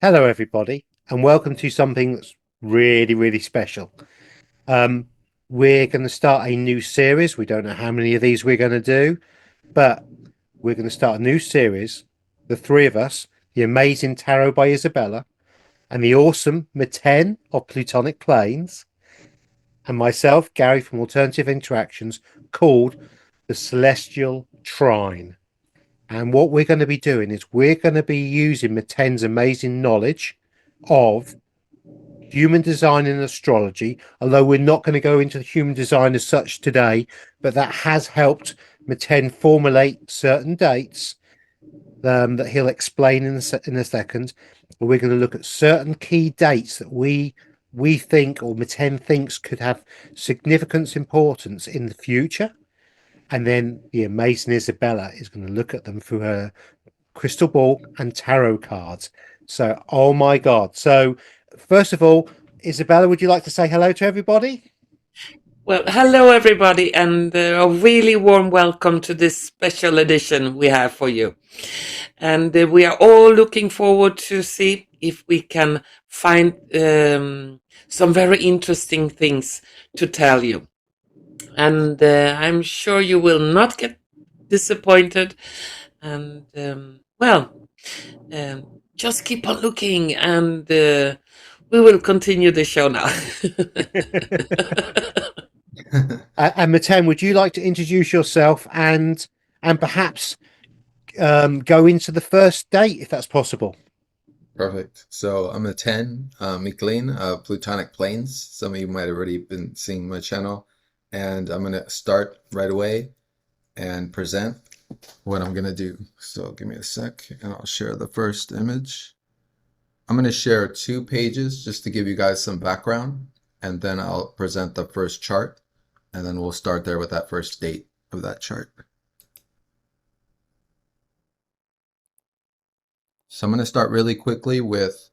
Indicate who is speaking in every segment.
Speaker 1: Hello, everybody, and welcome to something that's really special. Um, we're going to start a new series. We don't know how many of these we're going to do, but we're going to start a new series. The three of us, the amazing Tarot by Izabela, and the awesome Meten of Plutonic Planes, and myself, Gary from Alternative Interactions, called the Celestial Trine. And what we're going to be doing is we're going to be using Meten's amazing knowledge of human design and astrology, although we're not going to go into the human design as such today, but that has helped Meten formulate certain dates that he'll explain in a second. We're going to look at certain key dates that we think, or Meten thinks, could have significant importance in the future. And then the amazing Izabela is going to look at them through her crystal ball and tarot cards. So, oh my God. So, first of all, Izabela, would you like to say hello to everybody?
Speaker 2: Well, hello everybody, and a really warm welcome to this special edition we have for you. And we are all looking forward to see if we can find some very interesting things to tell you. And I'm sure you will not get disappointed. And just keep on looking, and we will continue the show now.
Speaker 1: And Maten, would you like to introduce yourself and perhaps go into the first date if that's possible?
Speaker 3: Perfect. So I'm a 10, McLean, Plutonic Planes. Some of you might have already been seeing my channel. And I'm going to start right away and present what I'm going to do. So give me a sec and I'll share the first image. I'm going to share 2 pages just to give you guys some background. And then I'll present the first chart. And then we'll start there with that first date of that chart. So I'm going to start really quickly with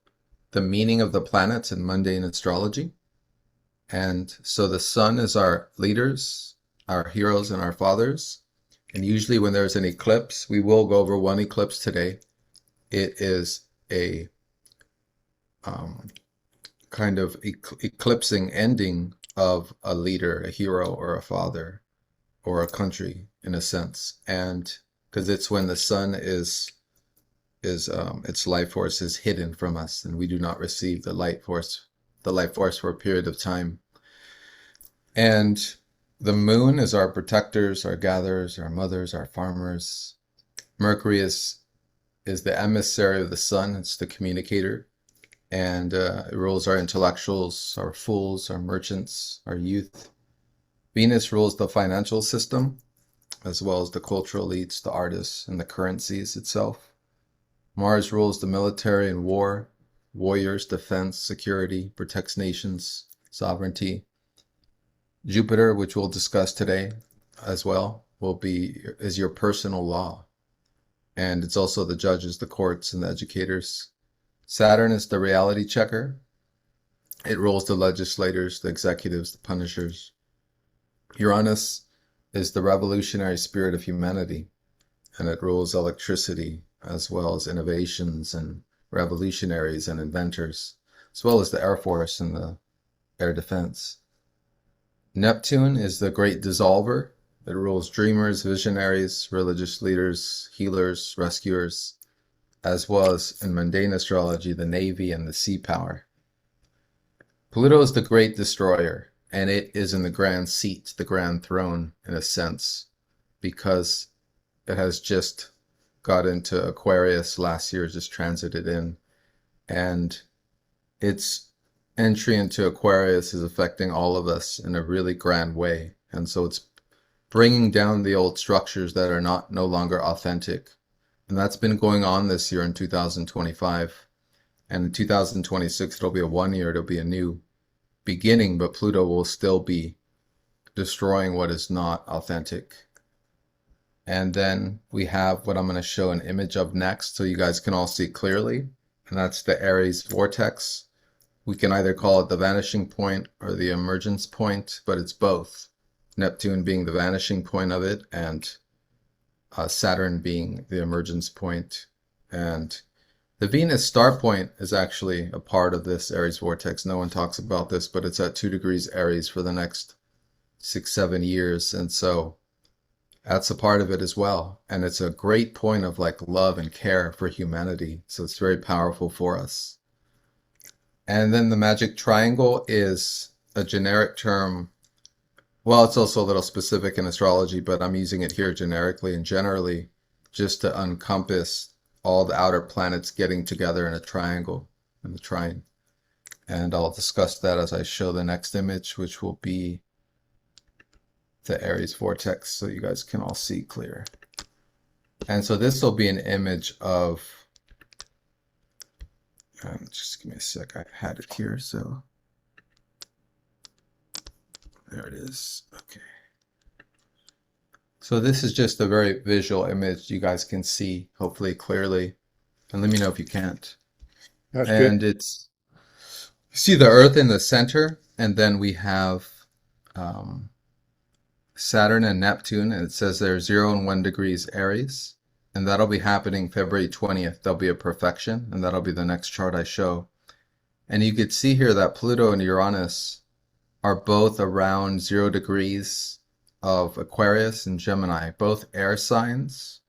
Speaker 3: the meaning of the planets in mundane astrology. And so the sun is our leaders, our heroes, and our fathers. And usually when there's an eclipse, we will go over one eclipse today. It is a kind of eclipsing ending of a leader, a hero, or a father, or a country in a sense. And because it's when the sun is its life force is hidden from us and we do not receive the life force for a period of time. And the moon is our protectors, our gatherers, our mothers, our farmers. Mercury is the emissary of the sun. It's the communicator, and it rules our intellectuals, our fools, our merchants, our youth. Venus rules the financial system, as well as the cultural elites, the artists, and the currencies itself. Mars rules the military and war, warriors, defense, security, protects nations, sovereignty. Jupiter, which we'll discuss today as well, is your personal law. And it's also the judges, the courts, and the educators. Saturn is the reality checker. It rules the legislators, the executives, the punishers. Uranus is the revolutionary spirit of humanity, and it rules electricity, as well as innovations and revolutionaries and inventors, as well as the Air Force and the air defense. Neptune is the great dissolver. It rules dreamers, visionaries, religious leaders, healers, rescuers, as well as in mundane astrology, the Navy and the sea power. Pluto is the great destroyer, and it is in the grand seat, the grand throne, in a sense, because it has just got into Aquarius last year, just transited in, and its entry into Aquarius is affecting all of us in a really grand way. And so it's bringing down the old structures that are no longer authentic. And that's been going on this year in 2025. And in 2026, it'll be a 1 year, it'll be a new beginning, but Pluto will still be destroying what is not authentic. And then we have what I'm going to show an image of next so you guys can all see clearly. And that's the Aries vortex. We can either call it the vanishing point or the emergence point, but it's both. Neptune being the vanishing point of it and Saturn being the emergence point. And The Venus star point is actually a part of this Aries vortex. No one talks about this, but it's at 2 degrees Aries for the next 6-7 years. And so that's a part of it as well. And it's a great point of like love and care for humanity. So it's very powerful for us. And then the magic triangle is a generic term. Well, it's also a little specific in astrology, but I'm using it here generically and generally just to encompass all the outer planets getting together in a triangle, in the trine. And I'll discuss that as I show the next image, which will be the Aries vortex, so you guys can all see clear. And so this will be an image of, just give me a sec, I had it here, so there it is. Okay. So this is just a very visual image you guys can see, hopefully clearly. And let me know if you can't.
Speaker 1: That's
Speaker 3: And
Speaker 1: good.
Speaker 3: it's, you see the Earth in the center, and then we have Saturn and Neptune, and it says they're 0 and 1 degrees Aries. And that'll be happening February 20th. There'll be a perfection, and that'll be the next chart I show. And you could see here that Pluto and Uranus are both around 0 degrees of Aquarius and Gemini, both air signs.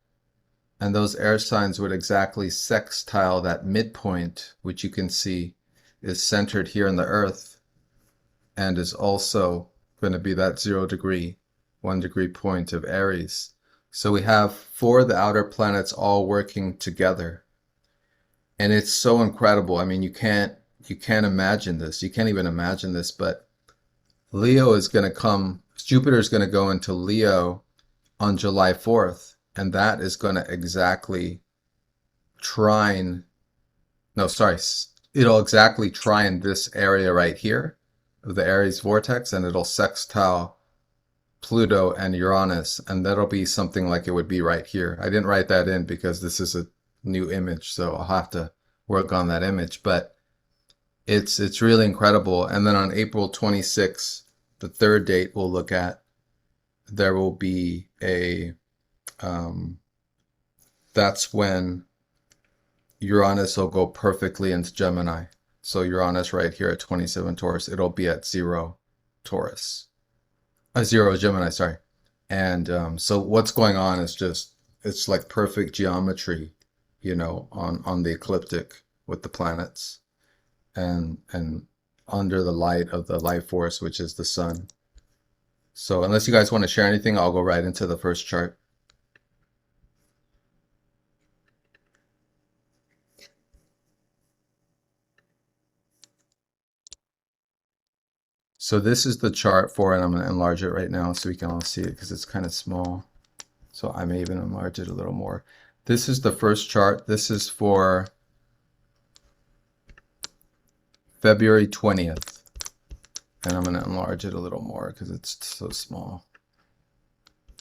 Speaker 3: And those air signs would exactly sextile that midpoint, which you can see is centered here in the Earth and is also going to be that 0 degree, 1 degree point of Aries. So we have 4 of the outer planets all working together. And it's so incredible. I mean, you can't imagine this. You can't even imagine this, but Leo is going to come, Jupiter is going to go into Leo on July 4th, and that is going to exactly trine, no, sorry, it'll exactly trine this area right here of the Aries vortex, and it'll sextile Pluto and Uranus, and that'll be something like it would be right here. I didn't write that in because this is a new image, so I'll have to work on that image, but it's really incredible. And then on April 26th, the third date we'll look at, there will be a, that's when Uranus will go perfectly into Gemini. So Uranus right here at 27 Taurus, it'll be at 0 Taurus. 0 Gemini, sorry. And so what's going on is just, it's like perfect geometry, you know, on the ecliptic with the planets and under the light of the life force, which is the sun. So unless you guys want to share anything, I'll go right into the first chart. So this is the chart for it. I'm going to enlarge it right now so we can all see it because it's kind of small. So I may even enlarge it a little more. This is the first chart. This is for February 20th. And I'm going to enlarge it a little more because it's so small.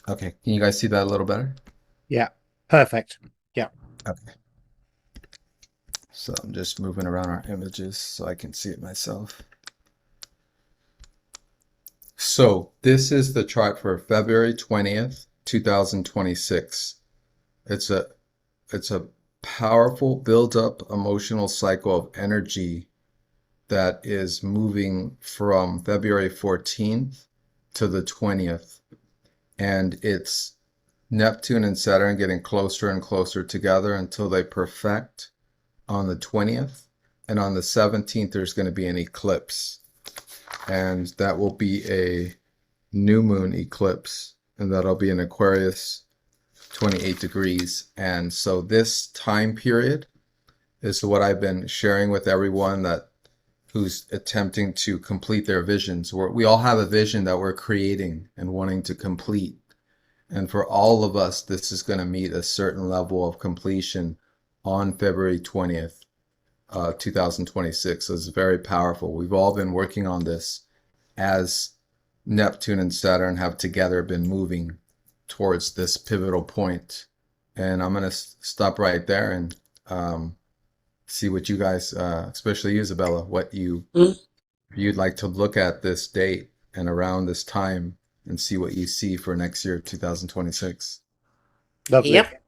Speaker 3: Okay, can you guys see that a little better?
Speaker 1: Yeah, perfect. Yeah.
Speaker 3: Okay. So I'm just moving around our images so I can see it myself. So this is the chart for February 20th, 2026. It's a powerful build-up emotional cycle of energy that is moving from February 14th to the 20th. And it's Neptune and Saturn getting closer and closer together until they perfect on the 20th. And on the 17th, there's going to be an eclipse. And that will be a new moon eclipse, and that'll be in Aquarius, 28 degrees. And so this time period is what I've been sharing with everyone who's attempting to complete their visions. We all have a vision that we're creating and wanting to complete. And for all of us, this is going to meet a certain level of completion on February 20th. 2026. So it's very powerful. We've all been working on this as Neptune and Saturn have together been moving towards this pivotal point. And I'm going to stop right there and see what you guys, especially Izabela, what you'd like to look at this date and around this time and see what you see for next year, 2026.
Speaker 1: Lovely.
Speaker 2: Yep.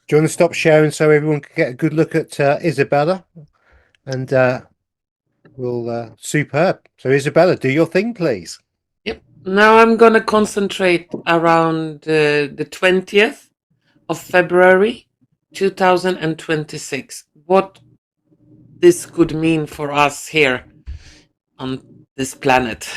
Speaker 1: Do you want to stop sharing so everyone can get a good look at Izabela? And we'll superb. So Izabela, do your thing, please.
Speaker 2: Yep. Now I'm gonna concentrate around the 20th of February 2026. What this could mean for us here on this planet.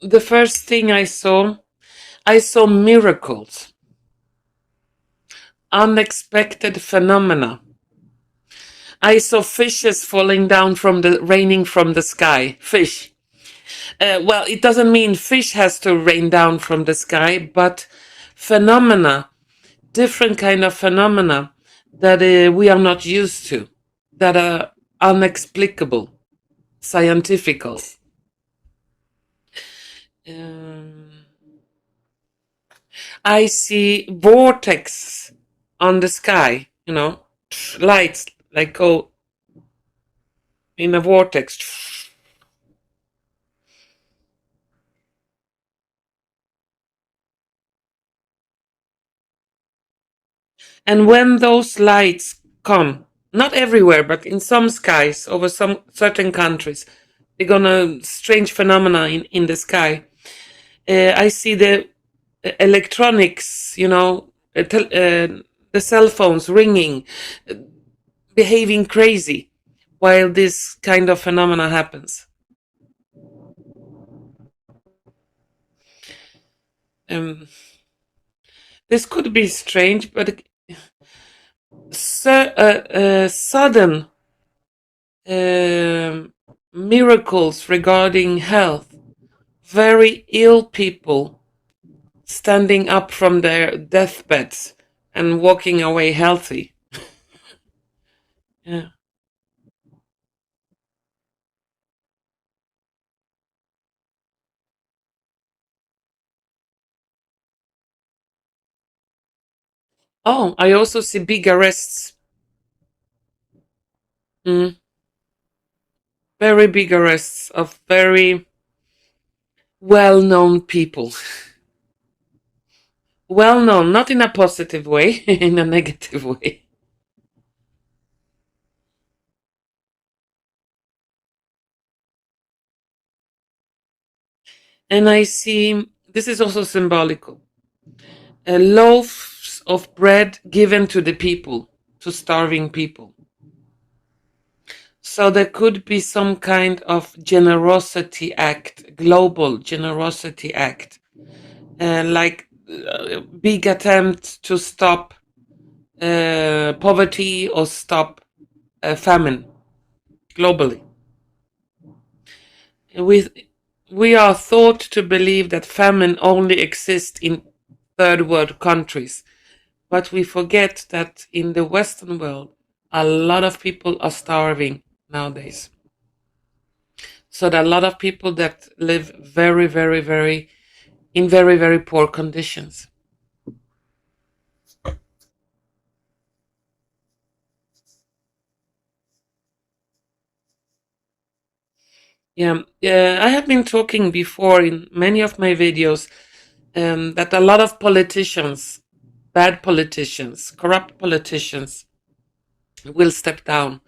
Speaker 2: The first thing I saw miracles, unexpected phenomena. I saw fishes falling down raining from the sky. Fish. Well, it doesn't mean fish has to rain down from the sky, but phenomena, different kind of phenomena that we are not used to, that are unexplicable, scientifical. I see vortex on the sky, lights like go in a vortex. And when those lights come, not everywhere, but in some skies over some certain countries, they're gonna strange phenomena in the sky. I see the electronics, the cell phones ringing, behaving crazy while this kind of phenomena happens. This could be strange, but sudden miracles regarding health. Very ill people standing up from their deathbeds and walking away healthy. Yeah. Oh, I also see big arrests. Very big arrests of very well-known people. Well-known, not in a positive way, in a negative way. And I see, this is also symbolical, loaves of bread given to the people, to starving people. So there could be some kind of generosity act, global generosity act, like big attempt to stop poverty or stop famine globally. We are thought to believe that famine only exists in third world countries, but we forget that in the Western world, a lot of people are starving nowadays. So there are a lot of people that live very, very, very, in very, very poor conditions. Yeah, I have been talking before in many of my videos that a lot of politicians, bad politicians, corrupt politicians, will step down.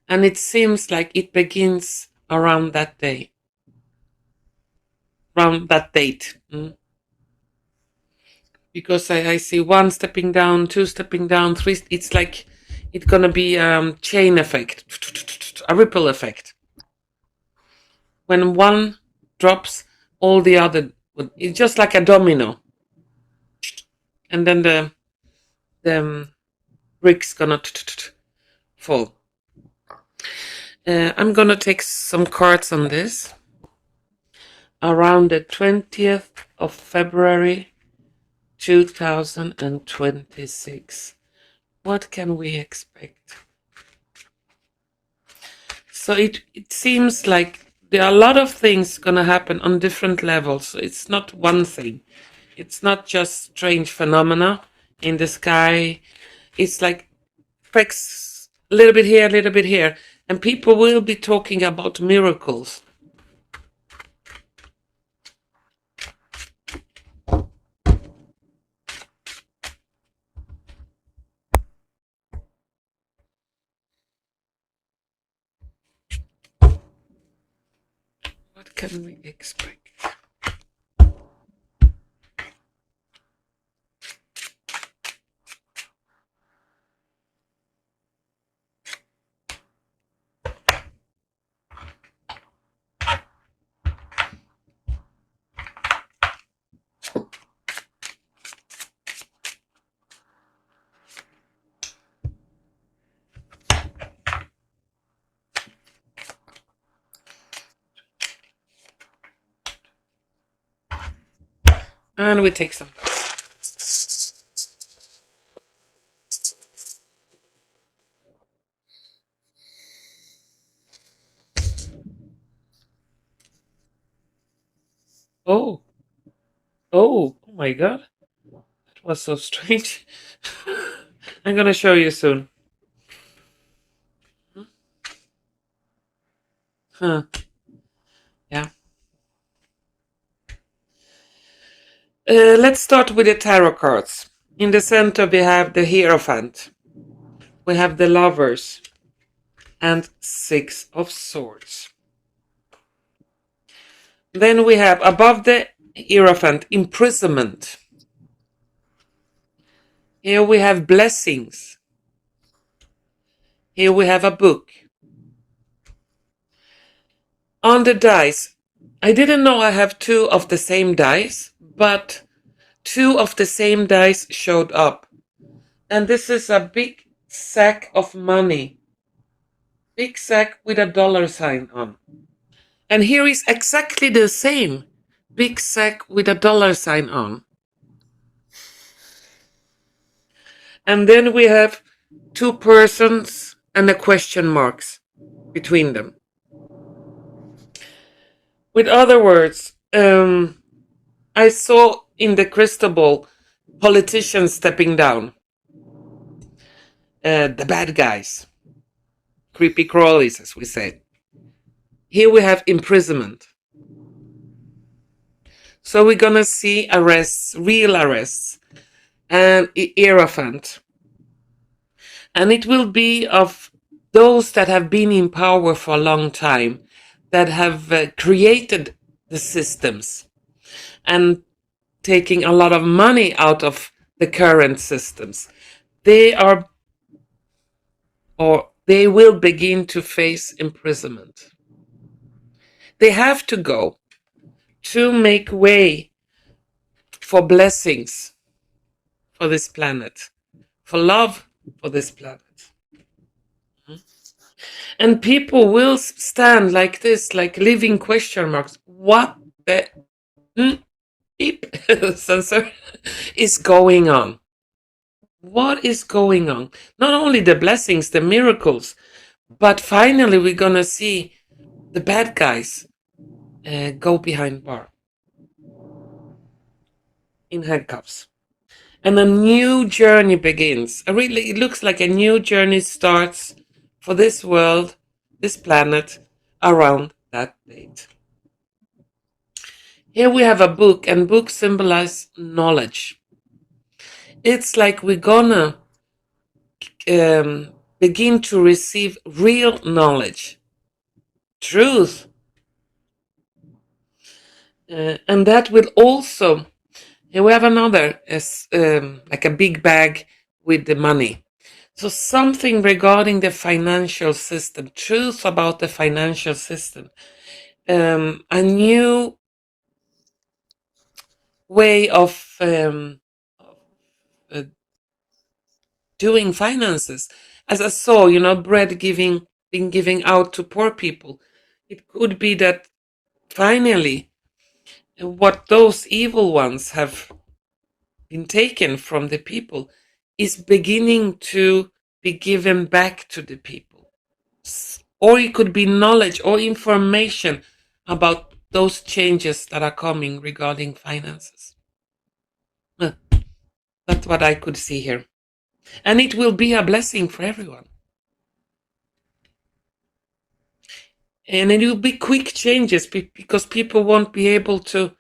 Speaker 2: And it seems like it begins around that day, around that date. Because I see one stepping down, two stepping down, three. It's like it's gonna be chain effect, a ripple effect. When one drops, all the other. It's just like a domino, and then the bricks gonna fall. I'm gonna take some cards on this. Around the 20th of February 2026. What can we expect? So it seems like there are a lot of things going to happen on different levels. So it's not one thing. It's not just strange phenomena in the sky. It's like effects a little bit here, a little bit here. And people will be talking about miracles. What can we expect? And we take some. Oh, oh my God. That was so strange. I'm going to show you soon. Huh. Yeah. Let's start with the tarot cards. In the center, we have the Hierophant. We have the Lovers. And Six of Swords. Then we have above the Hierophant, Imprisonment. Here we have Blessings. Here we have a book. On the dice, I didn't know I have two of the same dice, but two of the same dice showed up. And this is a big sack of money. Big sack with a dollar sign on. And here is exactly the same big sack with a dollar sign on. And then we have two persons and the question marks between them. With other words, I saw in the crystal ball politicians stepping down. The bad guys. Creepy crawlies, as we say. Here we have imprisonment. So we're going to see arrests, real arrests, and Hierophant. And it will be of those that have been in power for a long time, that have created the systems and taking a lot of money out of the current systems. They will begin to face imprisonment. They have to go to make way for blessings for this planet, for love for this planet. And people will stand like this, like living question marks. What the beep sensor is going on? What is going on? Not only the blessings, the miracles, but finally we're going to see the bad guys go behind bar in handcuffs. And a new journey begins. It looks like a new journey starts for this world, this planet, around that date. Here we have a book, and books symbolize knowledge. It's like we're gonna begin to receive real knowledge, truth. And that will also, here we have another, like a big bag with the money. So something regarding the financial system, truth about the financial system, a new way of doing finances. As I saw, bread being giving out to poor people. It could be that finally what those evil ones have been taken from the people is beginning to be given back to the people. or it could be knowledge or information about those changes that are coming regarding finances. That's what I could see here. And it will be a blessing for everyone. And it will be quick changes because people won't be able to,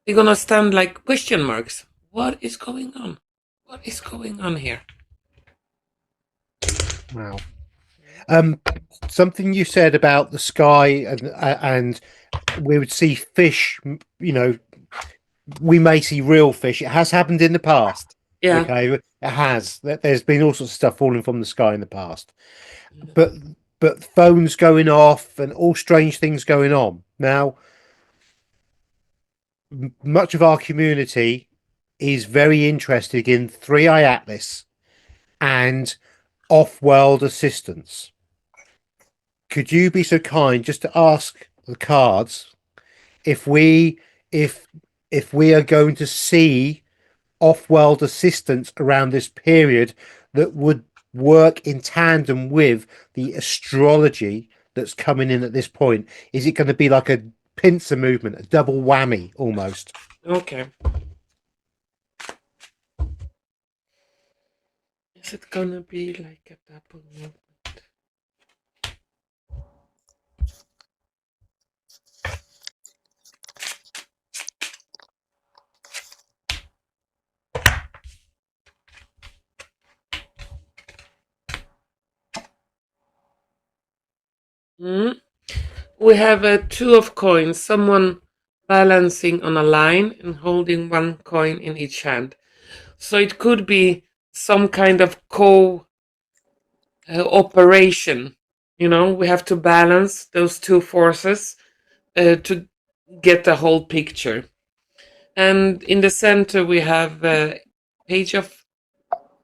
Speaker 2: they're going to stand like question marks. What is going on? What is going on here?
Speaker 1: Wow. Something you said about the sky and we would see fish, you know, we may see real fish. It has happened in the past.
Speaker 2: Yeah.
Speaker 1: Okay, it has. There's been all sorts of stuff falling from the sky in the past, but phones going off and all strange things going on now. Much of our community is very interested in Three Eye Atlas and off-world assistance. Could you be so kind just to ask the cards if we are going to see off-world assistance around this period that would work in tandem with the astrology that's coming in at this point? Is it going to be like a pincer movement, a double whammy almost?
Speaker 2: Okay. Is it gonna be like a double movement? We have a two of coins, someone balancing on a line and holding one coin in each hand. So it could be some kind of operation. You know, we have to balance those two forces to get the whole picture. And in the center, we have Page of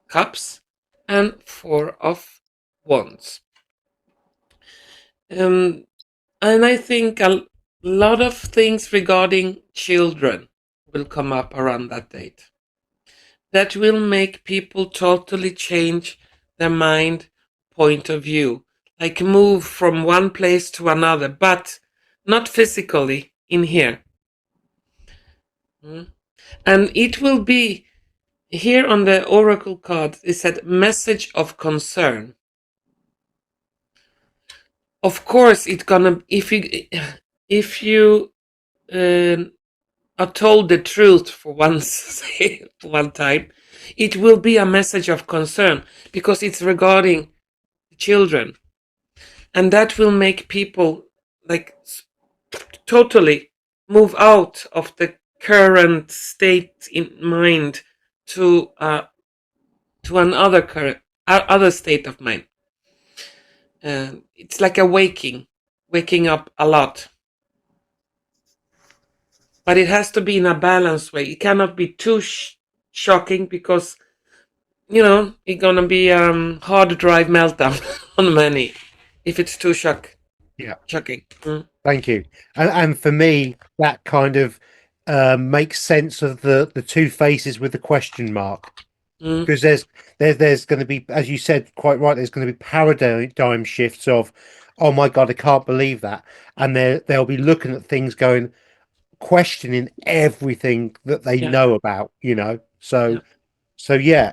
Speaker 2: Cups and Four of Wands. And I think a lot of things regarding children will come up around that date. That will make people totally change their mind point of view, like move from one place to another, but not physically in here. And it will be here on the Oracle card, it said message of concern. Of course, it's gonna, if you are told the truth for once, one time, it will be a message of concern because it's regarding children. And that will make people like totally move out of the current state in mind to another other state of mind. It's like a waking up a lot. But it has to be in a balanced way. It cannot be too shocking because, you know, it's gonna be hard drive meltdown on many if it's too shocking.
Speaker 1: Thank you. And for me, that kind of makes sense of the two faces with the question mark. Because there's going to be, as you said quite right, there's going to be paradigm shifts of, oh my God, I can't believe that. And they'll be looking at things going, questioning everything that they know about, you know. So yeah,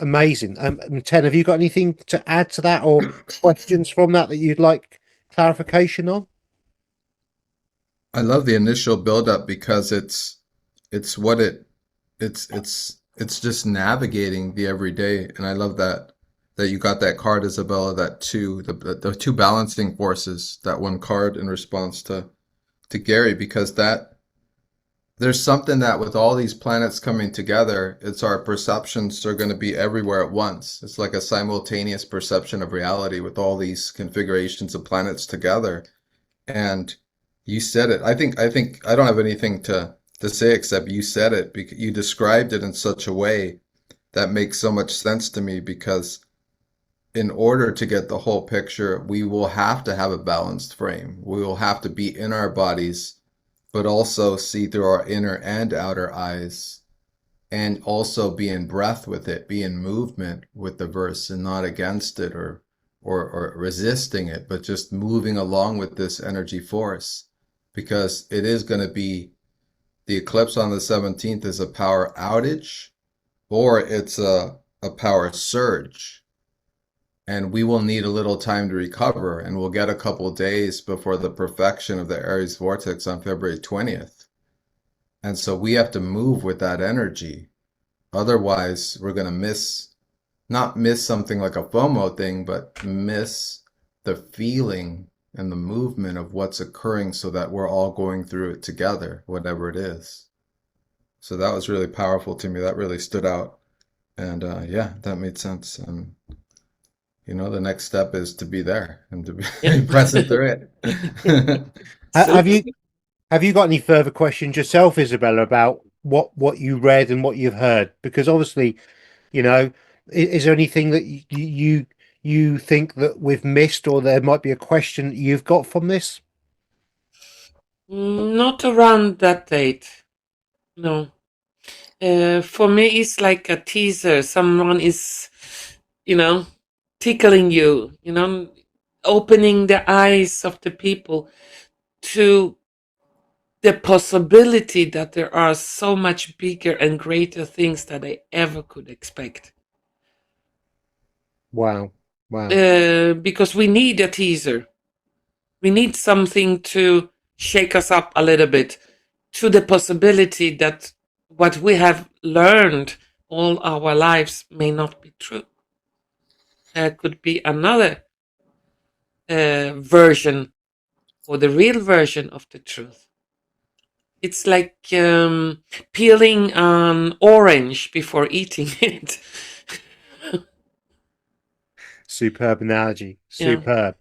Speaker 1: amazing. Ten, have you got anything to add to that or questions from that you'd like clarification on?
Speaker 3: I love the initial build-up because it's just navigating the everyday, and I love that you got that card, Izabela, that the two balancing forces, that one card in response to Gary, because that there's something that with all these planets coming together, it's our perceptions are going to be everywhere at once. It's like a simultaneous perception of reality with all these configurations of planets together. And you said it. I think I don't have anything to say except you said it, because you described it in such a way that makes so much sense to me, because in order to get the whole picture, we will have to have a balanced frame. We will have to be in our bodies, but also see through our inner and outer eyes, and also be in breath with it, be in movement with the verse and not against it or or resisting it, but just moving along with this energy force, because it is going to be, the eclipse on the 17th is a power outage, or it's a power surge. And we will need a little time to recover, and we'll get a couple days before the perfection of the Aries vortex on February 20th. And so we have to move with that energy. Otherwise, we're going to not miss something like a FOMO thing, but miss the feeling and the movement of what's occurring, so that we're all going through it together, whatever it is. So that was really powerful to me. That really stood out. And yeah, that made sense. And the next step is to be there and to be present through it.
Speaker 1: Have
Speaker 2: Super.
Speaker 1: you got any further questions yourself, Izabela, about what you read and what you've heard? Because obviously, is there anything that you think that we've missed, or there might be a question that you've got from this?
Speaker 2: Not around that date. No. For me, it's like a teaser. Someone is, tickling you, opening the eyes of the people to the possibility that there are so much bigger and greater things that I ever could expect.
Speaker 1: Wow.
Speaker 2: Because we need a teaser. We need something to shake us up a little bit to the possibility that what we have learned all our lives may not be true. There could be another version, or the real version of the truth. It's like peeling an orange before eating it.
Speaker 1: Superb analogy.
Speaker 2: Yeah.
Speaker 1: Superb.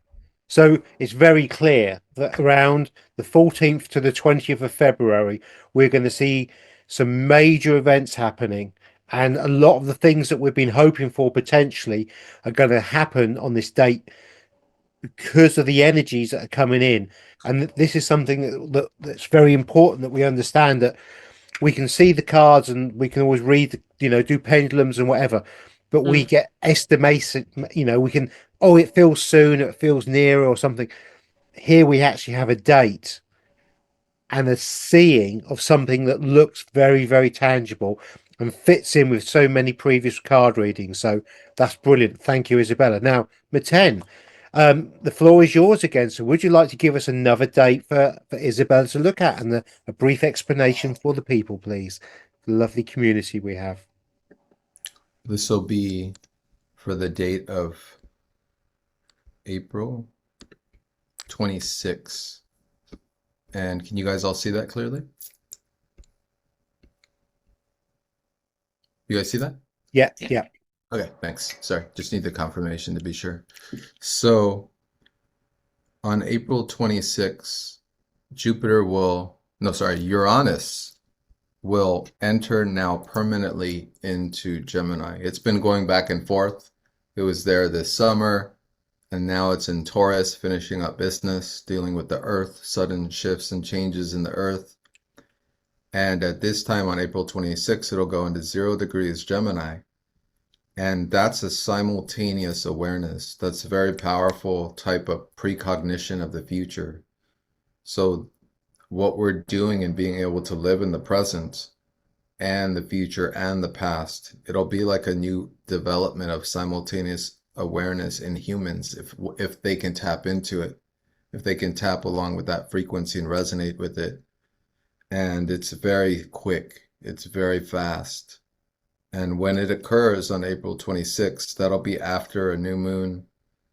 Speaker 1: So it's very clear that around the 14th to the 20th of February, we're going to see some major events happening. And a lot of the things that we've been hoping for potentially are going to happen on this date because of the energies that are coming in. And this is something that's very important, that we understand, that we can see the cards and we can always read, do pendulums and whatever, but we get estimated, we can, it feels soon, it feels near or something. Here we actually have a date and a seeing of something that looks very, very tangible and fits in with so many previous card readings. So that's brilliant. Thank you, Izabela. Now, Meten, the floor is yours again. So would you like to give us another date for Izabela to look at, and a brief explanation for the people, please? The lovely community we have.
Speaker 3: This will be for the date of April 26th. And can you guys all see that clearly? You guys see that?
Speaker 1: Yeah.
Speaker 3: Okay, thanks. Sorry, just need the confirmation to be sure. So on April 26th, Uranus will enter now permanently into Gemini. It's been going back and forth. It was there this summer, and now it's in Taurus, finishing up business, dealing with the earth, sudden shifts and changes in the earth. And at this time on April 26th, it'll go into 0 degrees Gemini. And that's a simultaneous awareness. That's a very powerful type of precognition of the future. So what we're doing and being able to live in the present and the future and the past, it'll be like a new development of simultaneous awareness in humans if they can tap into it, if they can tap along with that frequency and resonate with it. And it's very quick, it's very fast. And when it occurs on April 26th, that'll be after a new moon.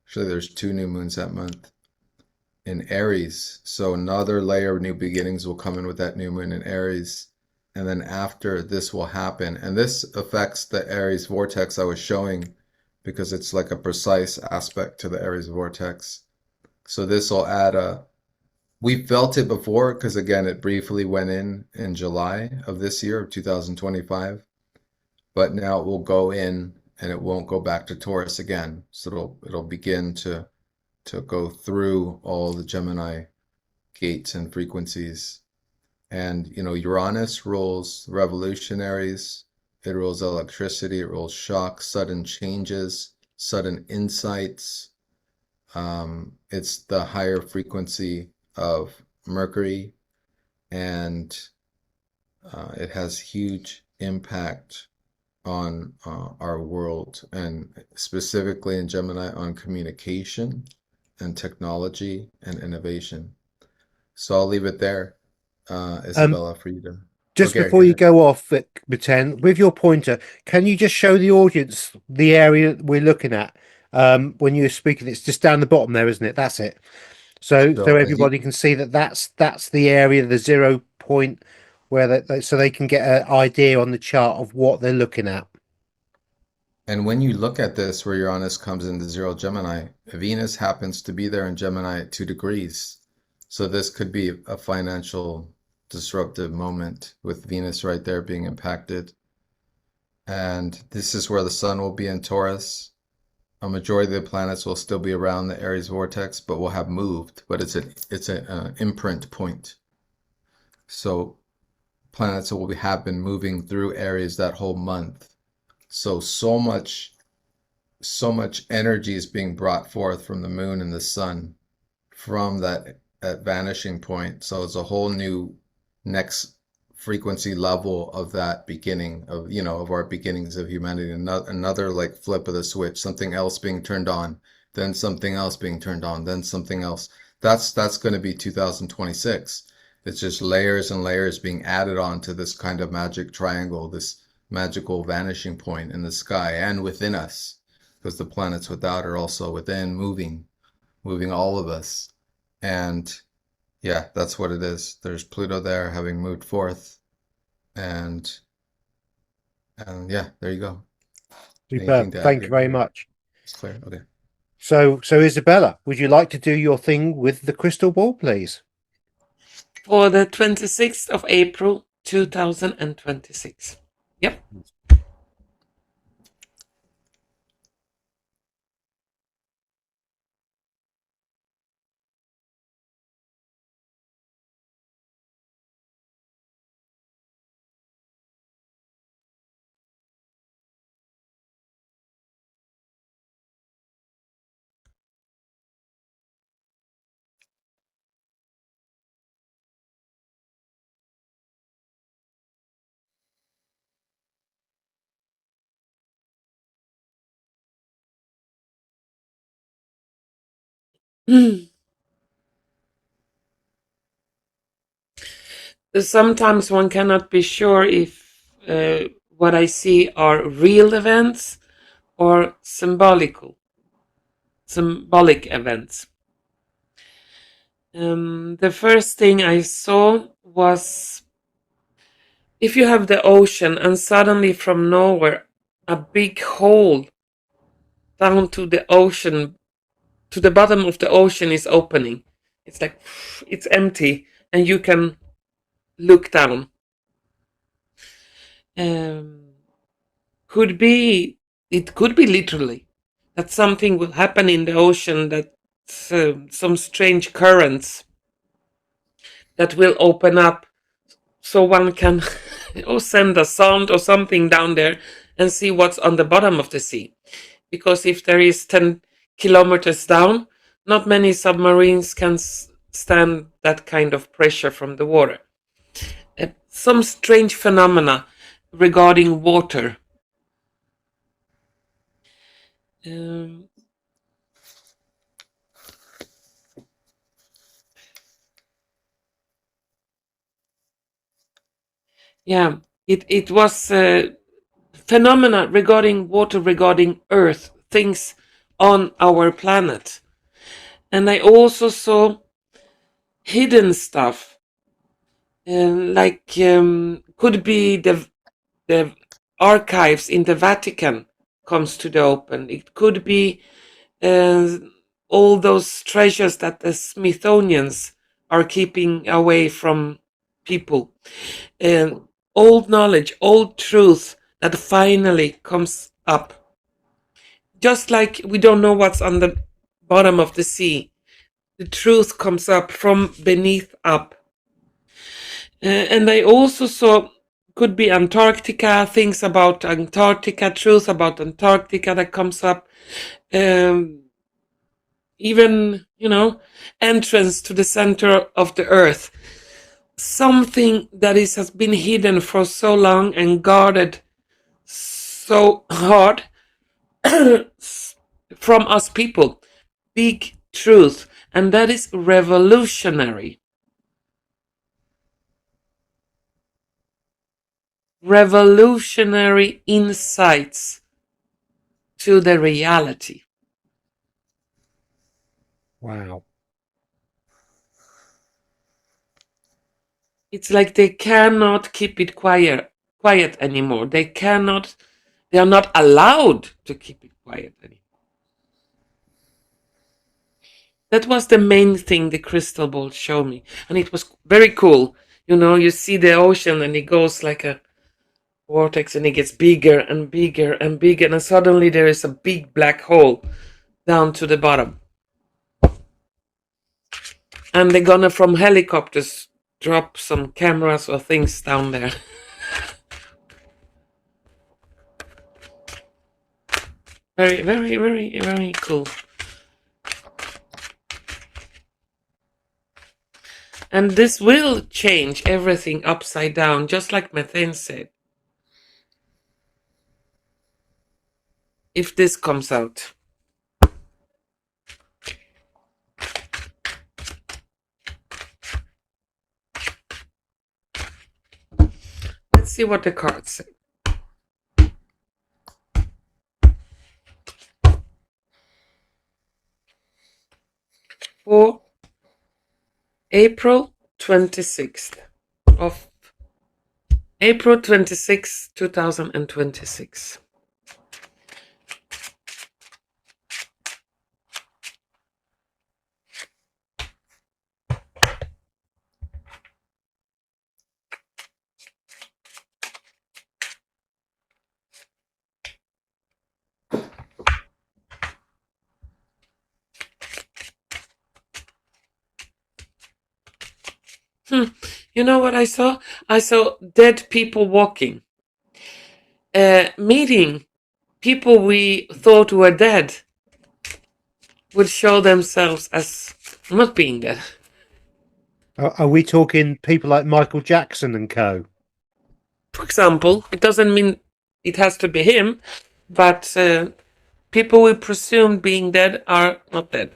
Speaker 3: Actually, there's 2 new moons that month in Aries. So another layer of new beginnings will come in with that new moon in Aries. And then after this will happen, and this affects the Aries vortex I was showing, because it's like a precise aspect to the Aries vortex. So this will add we felt it before, because again, it briefly went in July of this year, of 2025. But now it will go in and it won't go back to Taurus again. So it'll begin to go through all the Gemini gates and frequencies. And Uranus rules revolutionaries, it rules electricity, it rules shock, sudden changes, sudden insights, It's the higher frequency of Mercury, and it has huge impact on our world, and specifically in Gemini on communication and technology and innovation. So I'll leave it there, Izabela, for you to. Oh,
Speaker 1: Just
Speaker 3: Gary,
Speaker 1: before
Speaker 3: go
Speaker 1: you
Speaker 3: ahead.
Speaker 1: go off, Meten, with your pointer, can you just show the audience the area that we're looking at? When you're speaking, it's just down the bottom there, isn't it? That's it. So
Speaker 3: So
Speaker 1: everybody can see that that's the area, the 0 point, where so they can get an idea on the chart of what they're looking at.
Speaker 3: and when you look at this, where Uranus comes into zero Gemini, Venus happens to be there in Gemini at 2 degrees. So this could be a financial disruptive moment with Venus right there being impacted. And this is where the sun will be in Taurus. A majority of the planets will still be around the Aries vortex, but will have moved. But it's an imprint point. So planets have been moving through Aries that whole month. So much energy is being brought forth from the moon and the sun from that vanishing point. So it's a whole new next frequency level of that beginning of, of our beginnings of humanity. Another like flip of the switch, something else being turned on, then something else being turned on, then something else. That's going to be 2026. It's just layers and layers being added on to this kind of magic triangle, this magical vanishing point in the sky and within us, because the planets without are also within, moving all of us. And yeah, that's what it is. There's Pluto there having moved forth, and yeah, there you go.
Speaker 1: Superb.
Speaker 3: Anything to add,
Speaker 1: Thank you
Speaker 3: Gary?
Speaker 1: very much.
Speaker 3: It's clear. Okay.
Speaker 1: So Izabela, would you like to do your thing with the crystal ball, please?
Speaker 2: For the 26th of April, 2026. Yep. Sometimes one cannot be sure if what I see are real events or symbolic events. The first thing I saw was if you have the ocean and suddenly from nowhere a big hole down to the ocean, to the bottom of the ocean is opening. It's like it's empty and you can look down. It could be literally that something will happen in the ocean, that some strange currents that will open up so one can or send a sound or something down there and see what's on the bottom of the sea. Because if there is 10 kilometers down, not many submarines can stand that kind of pressure from the water. Some strange phenomena regarding water. Yeah, it was phenomena regarding water, regarding Earth, things on our planet. And I also saw hidden stuff, could be the archives in the Vatican comes to the open. It could be all those treasures that the Smithsonians are keeping away from people. Old knowledge, old truth that finally comes up. Just like we don't know what's on the bottom of the sea, the truth comes up from beneath up. And I also saw, could be Antarctica, things about Antarctica, truth about Antarctica that comes up. even, entrance to the center of the earth. Something that has been hidden for so long and guarded so hard from us people. Big truth, and that is revolutionary. Revolutionary insights to the reality.
Speaker 1: Wow.
Speaker 2: It's like they cannot keep it quiet anymore. They are not allowed to keep it quiet anymore. That was the main thing the crystal ball showed me. And it was very cool. You see the ocean and it goes like a vortex and it gets bigger and bigger and bigger. And suddenly there is a big black hole down to the bottom. And they're gonna, from helicopters, drop some cameras or things down there. Very, very, very, very cool. And this will change everything upside down, just like Meten said. If this comes out. Let's see what the cards say. For April 26th of April 26, 2026. You know what I saw? I saw dead people walking. Meeting people we thought were dead would show themselves as not being dead.
Speaker 1: Are we talking people like Michael Jackson and co?
Speaker 2: For example, it doesn't mean it has to be him, but people we presume being dead are not dead.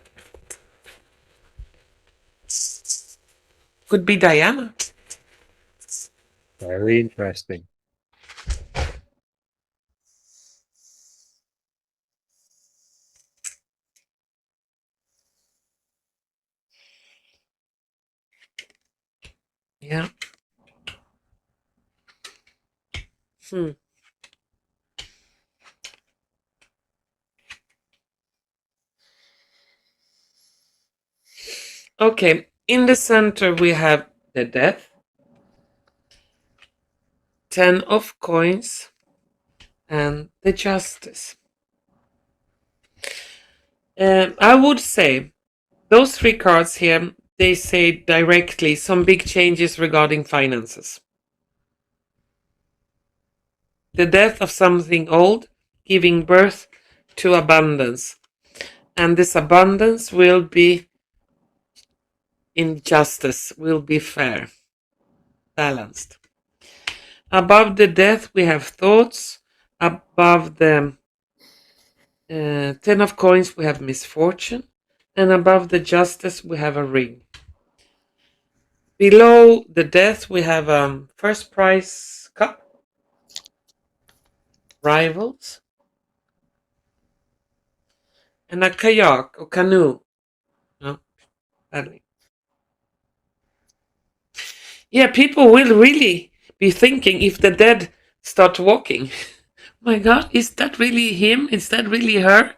Speaker 2: Could be Diana.
Speaker 1: Very interesting.
Speaker 2: Yeah. Okay, in the center we have the death, 10 of coins, and the justice. I would say those three cards here, they say directly some big changes regarding finances. The death of something old, giving birth to abundance. And this abundance will be in justice, will be fair, balanced. Above the death, we have thoughts. Above the 10 of coins, we have misfortune. And above the justice, we have a ring. Below the death, we have first prize cup. Rivals. And a kayak or canoe. No, badly. Yeah, people will really be thinking if the dead start walking. My God, is that really him? Is that really her?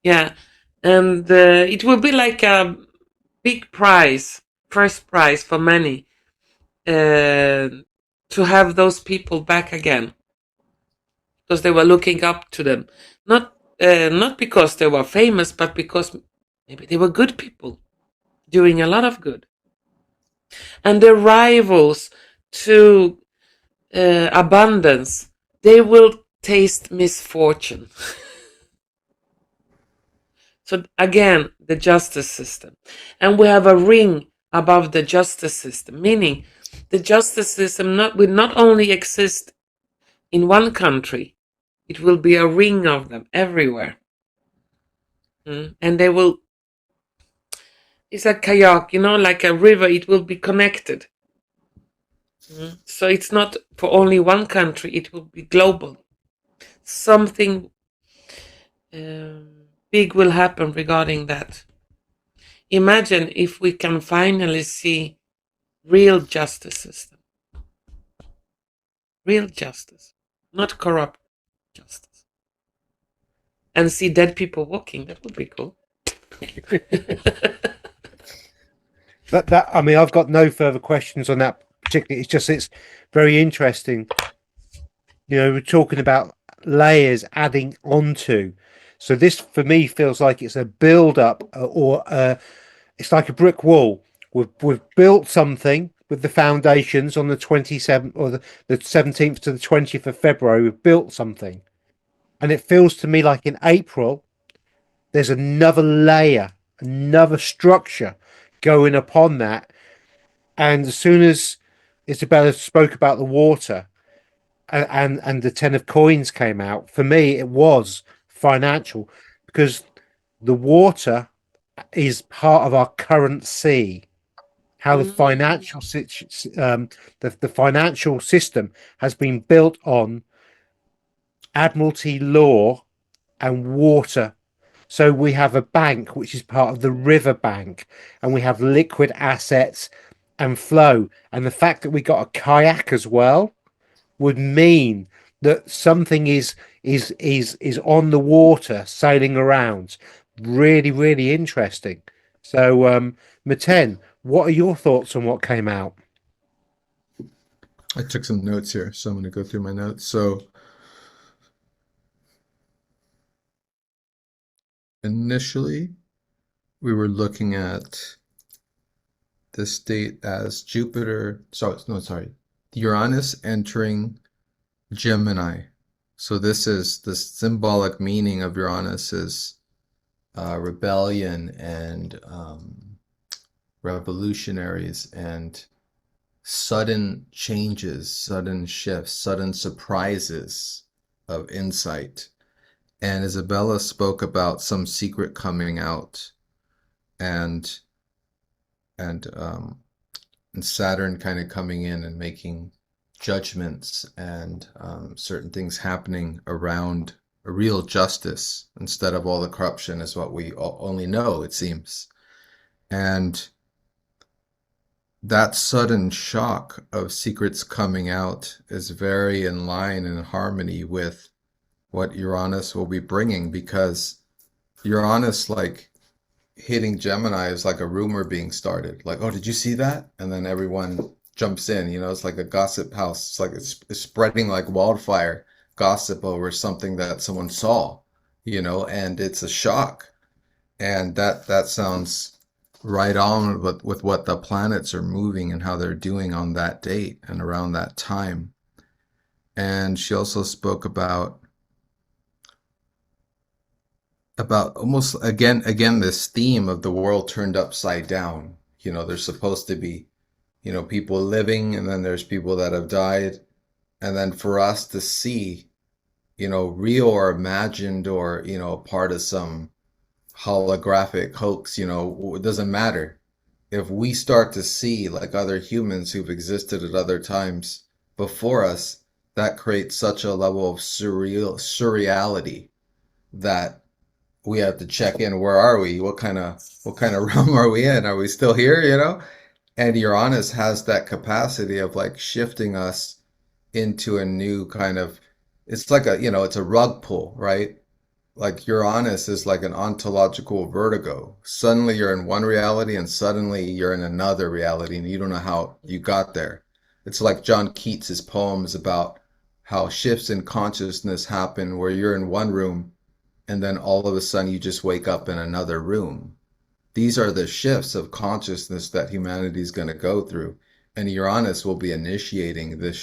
Speaker 2: Yeah, and it will be like a big prize, first prize for many, to have those people back again, because they were looking up to them, not because they were famous, but because maybe they were good people, doing a lot of good, and the rivals to abundance, they will taste misfortune. So again, the justice system. And we have a ring above the justice system, meaning the justice system will not only exist in one country, it will be a ring of them everywhere. And they will, it's a kayak, like a river, it will be connected. So it's not for only one country, it will be global. Something big will happen regarding that. Imagine if we can finally see real justice system. Real justice, not corrupt justice. And see dead people walking, that would be cool.
Speaker 1: I mean, I've got no further questions on that particularly. It's very interesting. We're talking about layers adding onto. So this, for me, feels like it's a build-up, or it's like a brick wall. We've built something with the foundations on the 27th or the 17th to the 20th of February. We've built something, and it feels to me like in April there's another layer, another structure going upon that. And as soon as Izabela spoke about the water and the 10 of coins came out, for me it was financial, because the water is part of our current sea. How the the financial system has been built on admiralty law and water. So we have a bank which is part of the river bank, and we have liquid assets and flow. And the fact that we got a kayak as well would mean that something is on the water sailing around. Really, really interesting. So, Meten, what are your thoughts on what came out?
Speaker 3: I took some notes here, so I'm going to go through my notes. So initially, we were looking at this date as Uranus entering Gemini. So this is the symbolic meaning of Uranus is rebellion and revolutionaries and sudden changes, sudden shifts, sudden surprises of insight. And Izabela spoke about some secret coming out, and Saturn kind of coming in and making judgments, and certain things happening around a real justice instead of all the corruption is what we only know, it seems. And that sudden shock of secrets coming out is very in line and in harmony with what Uranus will be bringing, because Uranus, like, hitting Gemini is like a rumor being started. Like, oh, did you see that? And then everyone jumps in. It's like a gossip house. It's like it's spreading like wildfire, gossip over something that someone saw, and it's a shock. And that sounds right on with what the planets are moving and how they're doing on that date and around that time. And she also spoke about almost again this theme of the world turned upside down. There's supposed to be, people living, and then there's people that have died. And then for us to see, real or imagined, or, part of some holographic hoax, it doesn't matter. If we start to see like other humans who've existed at other times before us, that creates such a level of surreality that we have to check in. Where are we? What kind of realm are we in? Are we still here? And Uranus has that capacity of like shifting us into a new kind of, it's like it's a rug pull, right? Like Uranus is like an ontological vertigo. Suddenly you're in one reality and suddenly you're in another reality, and you don't know how you got there. It's like John Keats's poems about how shifts in consciousness happen where you're in one room and then all of a sudden you just wake up in another room. These are the shifts of consciousness that humanity is going to go through, and Uranus will be initiating this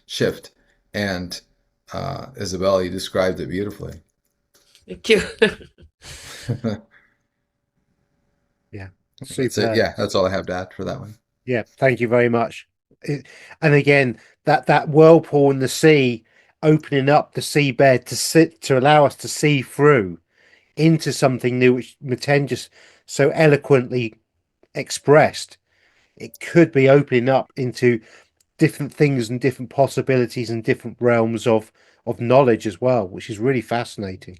Speaker 3: shift. And Izabela, you described it beautifully.
Speaker 2: Thank you.
Speaker 1: Yeah,
Speaker 3: That's it.
Speaker 1: superb.
Speaker 3: Yeah, that's all I have to add for that one.
Speaker 1: Yeah, thank you very much. And again, that whirlpool in the sea opening up the seabed to allow us to see through into something new, which Meten just so eloquently expressed. It could be opening up into different things and different possibilities and different realms of knowledge as well, which is really fascinating.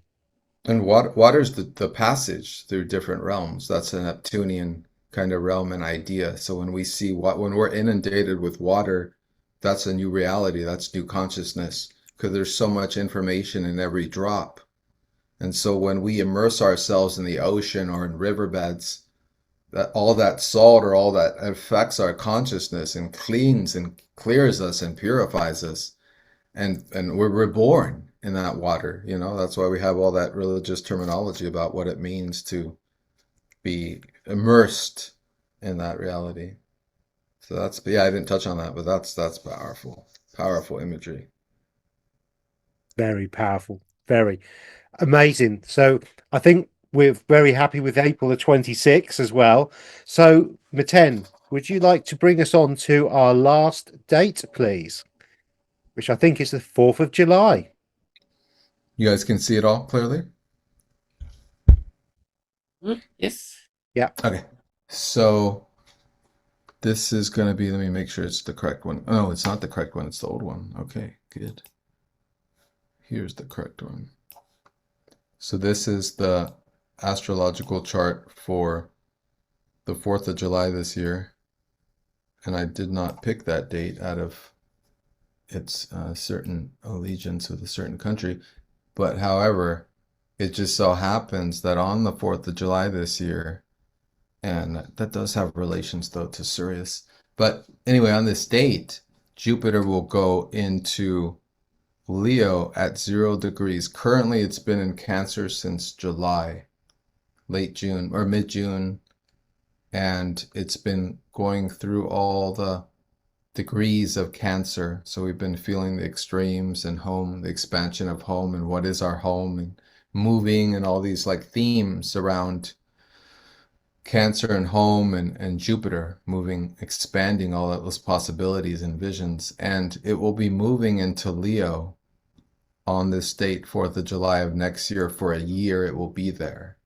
Speaker 3: And water's the passage through different realms. That's a Neptunian kind of realm and idea. So when we see when we're inundated with water, that's a new reality. That's new consciousness because there's so much information in every drop. And so when we immerse ourselves in the ocean or in riverbeds, that salt or all that affects our consciousness and cleans and clears us and purifies us. And we're reborn in that water. That's why we have all that religious terminology about what it means to be immersed in that reality. So yeah, I didn't touch on that, but that's powerful imagery.
Speaker 1: Very powerful, very amazing. So I think we're very happy with April the 26th as well. So Meten, would you like to bring us on to our last date, please? Which I think is the 4th of July.
Speaker 3: You guys can see it all clearly?
Speaker 2: Yes.
Speaker 1: Yeah.
Speaker 3: Okay. So this is going to be, let me make sure it's the correct one. Oh, it's not the correct one. It's the old one. Okay, good. Here's the correct one. So this is the astrological chart for the 4th of July this year. And I did not pick that date out of its certain allegiance with a certain country. But however, it just so happens that on the 4th of July this year, and that does have relations though to Sirius. But anyway, on this date, Jupiter will go into Leo at 0 degrees. Currently, it's been in Cancer since July, late June or mid-June, and it's been going through all the degrees of Cancer. So we've been feeling the extremes and home, the expansion of home and what is our home and moving and all these like themes around Cancer and home and Jupiter moving, expanding all those possibilities and visions. And it will be moving into Leo on this date, 4th of July of next year. For a year, it will be there.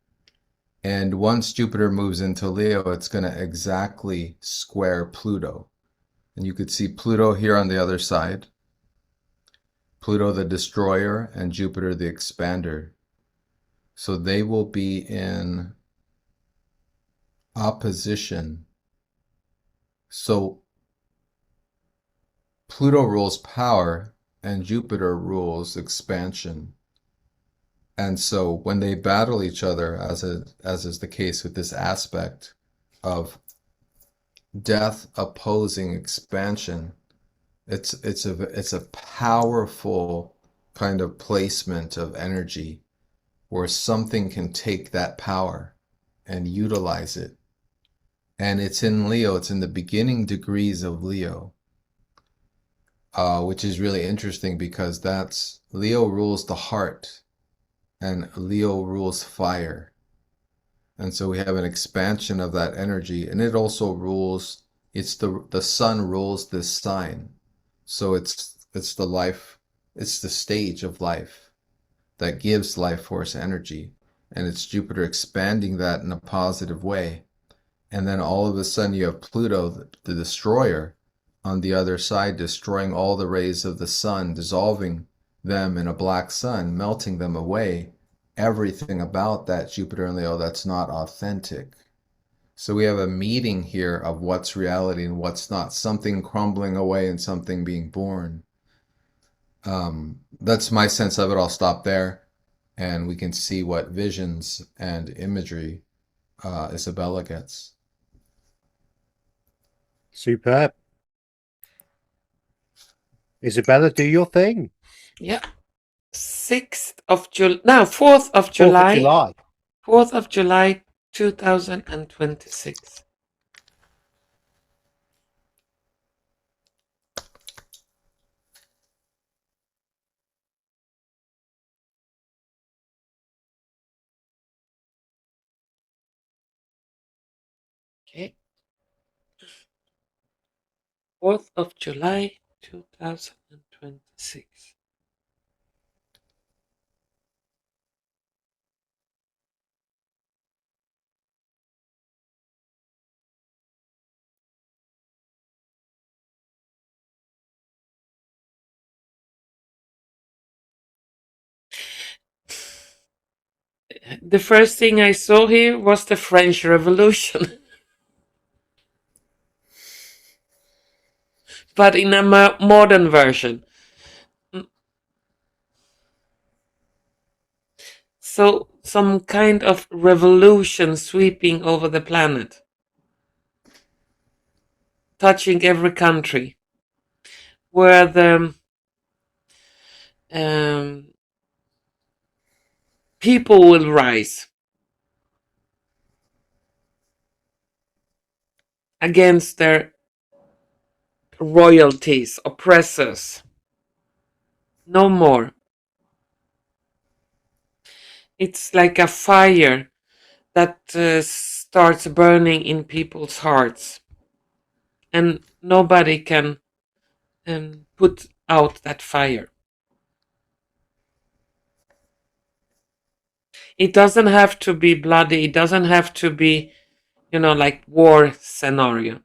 Speaker 3: And once Jupiter moves into Leo, it's going to exactly square Pluto. And you could see Pluto here on the other side. Pluto the destroyer and Jupiter the expander. So they will be in opposition. So Pluto rules power and Jupiter rules expansion. And so when they battle each other, as is the case with this aspect of death opposing expansion, it's a powerful kind of placement of energy where something can take that power and utilize it. And it's in Leo, it's in the beginning degrees of Leo, which is really interesting because that's Leo rules the heart and Leo rules fire. And so we have an expansion of that energy, and it also rules, it's the sun rules this sign. So it's the life, it's the stage of life that gives life force energy. And it's Jupiter expanding that in a positive way. And then all of a sudden you have Pluto, the destroyer, on the other side, destroying all the rays of the sun, dissolving them in a black sun, melting them away. Everything about that Jupiter and Leo that's not authentic. So we have a meeting here of what's reality and what's not, something crumbling away and something being born. That's my sense of it. I'll stop there and we can see what visions and imagery Izabela gets.
Speaker 1: Superb. Izabela, do your thing.
Speaker 2: Yeah. 6th of July. No, 4th of
Speaker 1: 4th of
Speaker 2: July.
Speaker 1: July.
Speaker 2: 4th of July 2026. Okay. 4th of July 2026. The first thing I saw here was the French Revolution, but in a modern version. So, some kind of revolution sweeping over the planet, touching every country, where the um, people will rise against their royalties, oppressors. No more. It's like a fire that starts burning in people's hearts, and nobody can put out that fire. It doesn't have to be bloody. It doesn't have to be, like war scenario.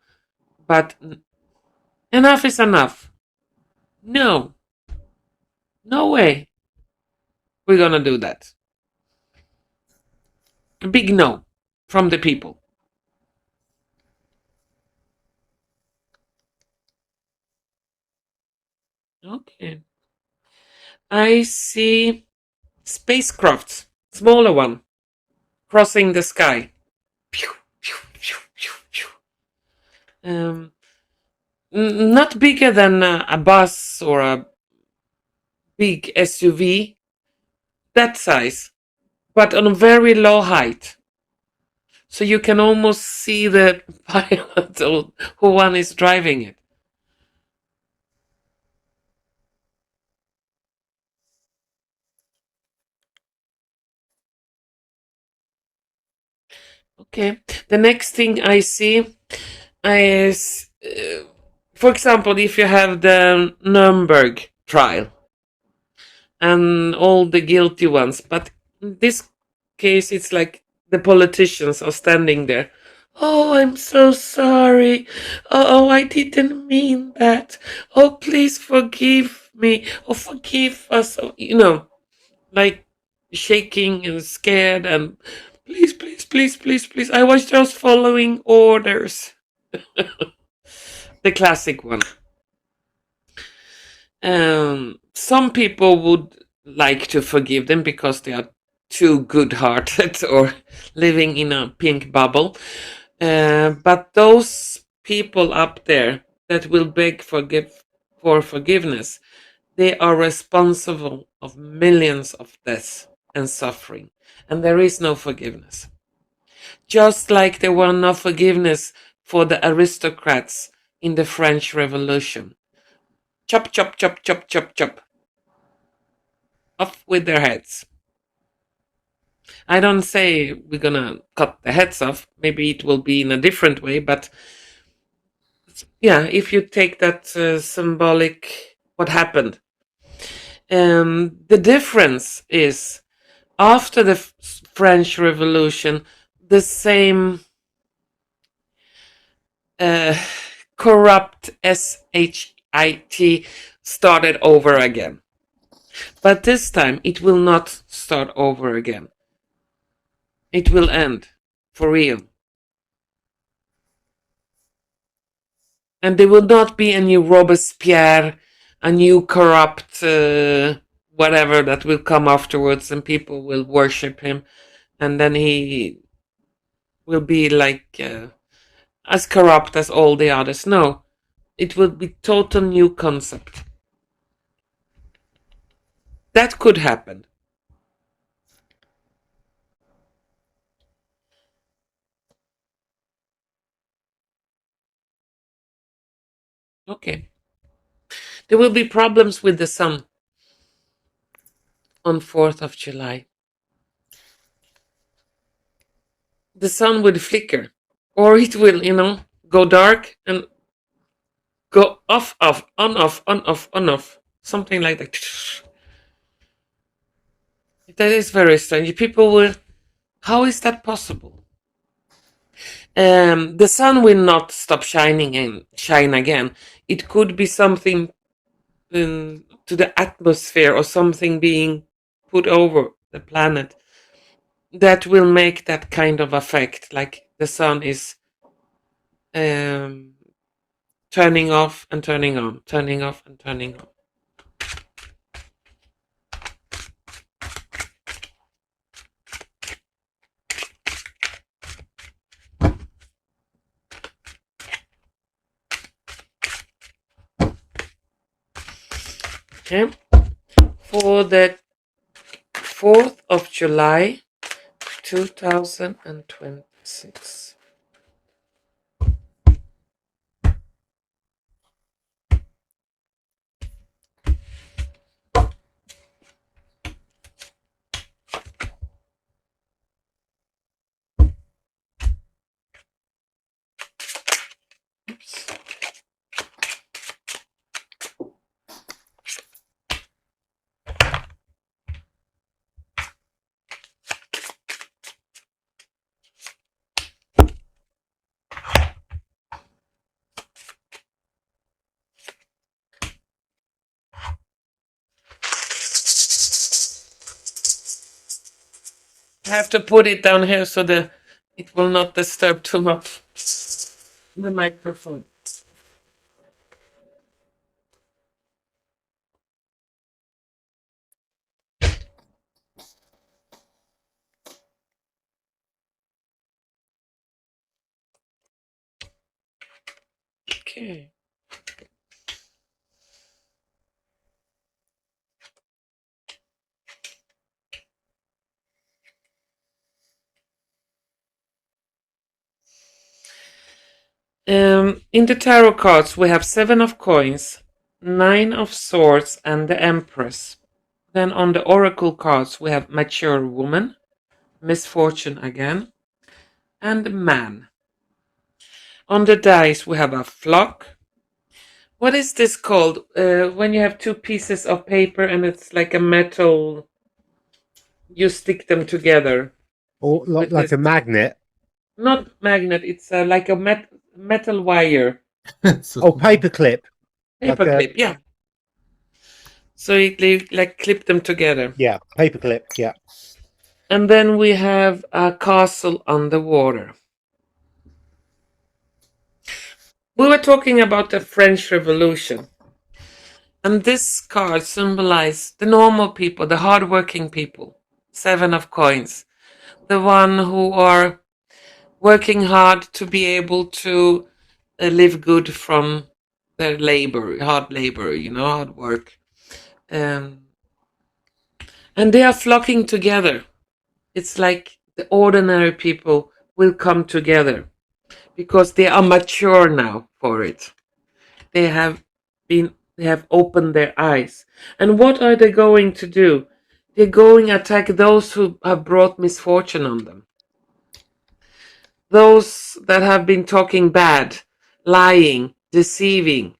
Speaker 2: But enough is enough. No. No way we're gonna do that. A big no from the people. Okay. I see spacecrafts, smaller one, crossing the sky. Not bigger than a bus or a big SUV, that size, but on a very low height. So you can almost see the pilot or who one is driving it. Okay. The next thing I see is, for example, if you have the Nuremberg trial and all the guilty ones, but in this case, it's like the politicians are standing there. Oh, I'm so sorry. Oh, I didn't mean that. Oh, please forgive me. Oh, forgive us. Oh, like shaking and scared and please, please, please, please, please. I was just following orders. The classic one. Some people would like to forgive them because they are too good-hearted or living in a pink bubble. But those people up there that will beg for forgiveness, they are responsible of millions of deaths and suffering, and there is no forgiveness. Just like there were no forgiveness for the aristocrats in the French Revolution. Chop, chop, chop, chop, chop, chop. Off with their heads. I don't say we're gonna cut the heads off. Maybe it will be in a different way, but yeah, if you take that symbolic, what happened. The difference is after the French Revolution, the same corrupt SHIT started over again. But this time it will not start over again. It will end for real. And there will not be a new Robespierre, a new corrupt whatever that will come afterwards, and people will worship him, and then he will be like as corrupt as all the others. No, it will be total new concept. That could happen. Okay. There will be problems with the sun on 4th of July. The sun would flicker or it will, go dark and go off, on, off, on, off, on, off, something like that. That is very strange. People will, how is that possible? The sun will not stop shining and shine again. It could be something to the atmosphere or something being put over the planet that will make that kind of effect, like the sun is turning off and turning on, turning off and turning on. Okay, for the 4th of July 2026. Oops. I have to put it down here so that it will not disturb too much the microphone. Okay. In the tarot cards, we have 7 of coins, 9 of swords, and the Empress. Then on the oracle cards, we have mature woman, misfortune again, and man. On the dice, we have a flock. What is this called? When you have 2 pieces of paper and it's like a metal, you stick them together.
Speaker 1: Or like a magnet.
Speaker 2: Not magnet, it's like a metal wire.
Speaker 3: So,
Speaker 1: Paperclip.
Speaker 2: Paperclip, yeah. So you like clip them together.
Speaker 1: Yeah, paperclip, yeah.
Speaker 2: And then we have a castle on the water. We were talking about the French Revolution. And this card symbolizes the normal people, the hardworking people. 7 of coins. The one who are working hard to be able to live good from their labor, hard work. And they are flocking together. It's like the ordinary people will come together because they are mature now for it. They have opened their eyes. And what are they going to do? They're going to attack those who have brought misfortune on them. Those that have been talking bad, lying, deceiving.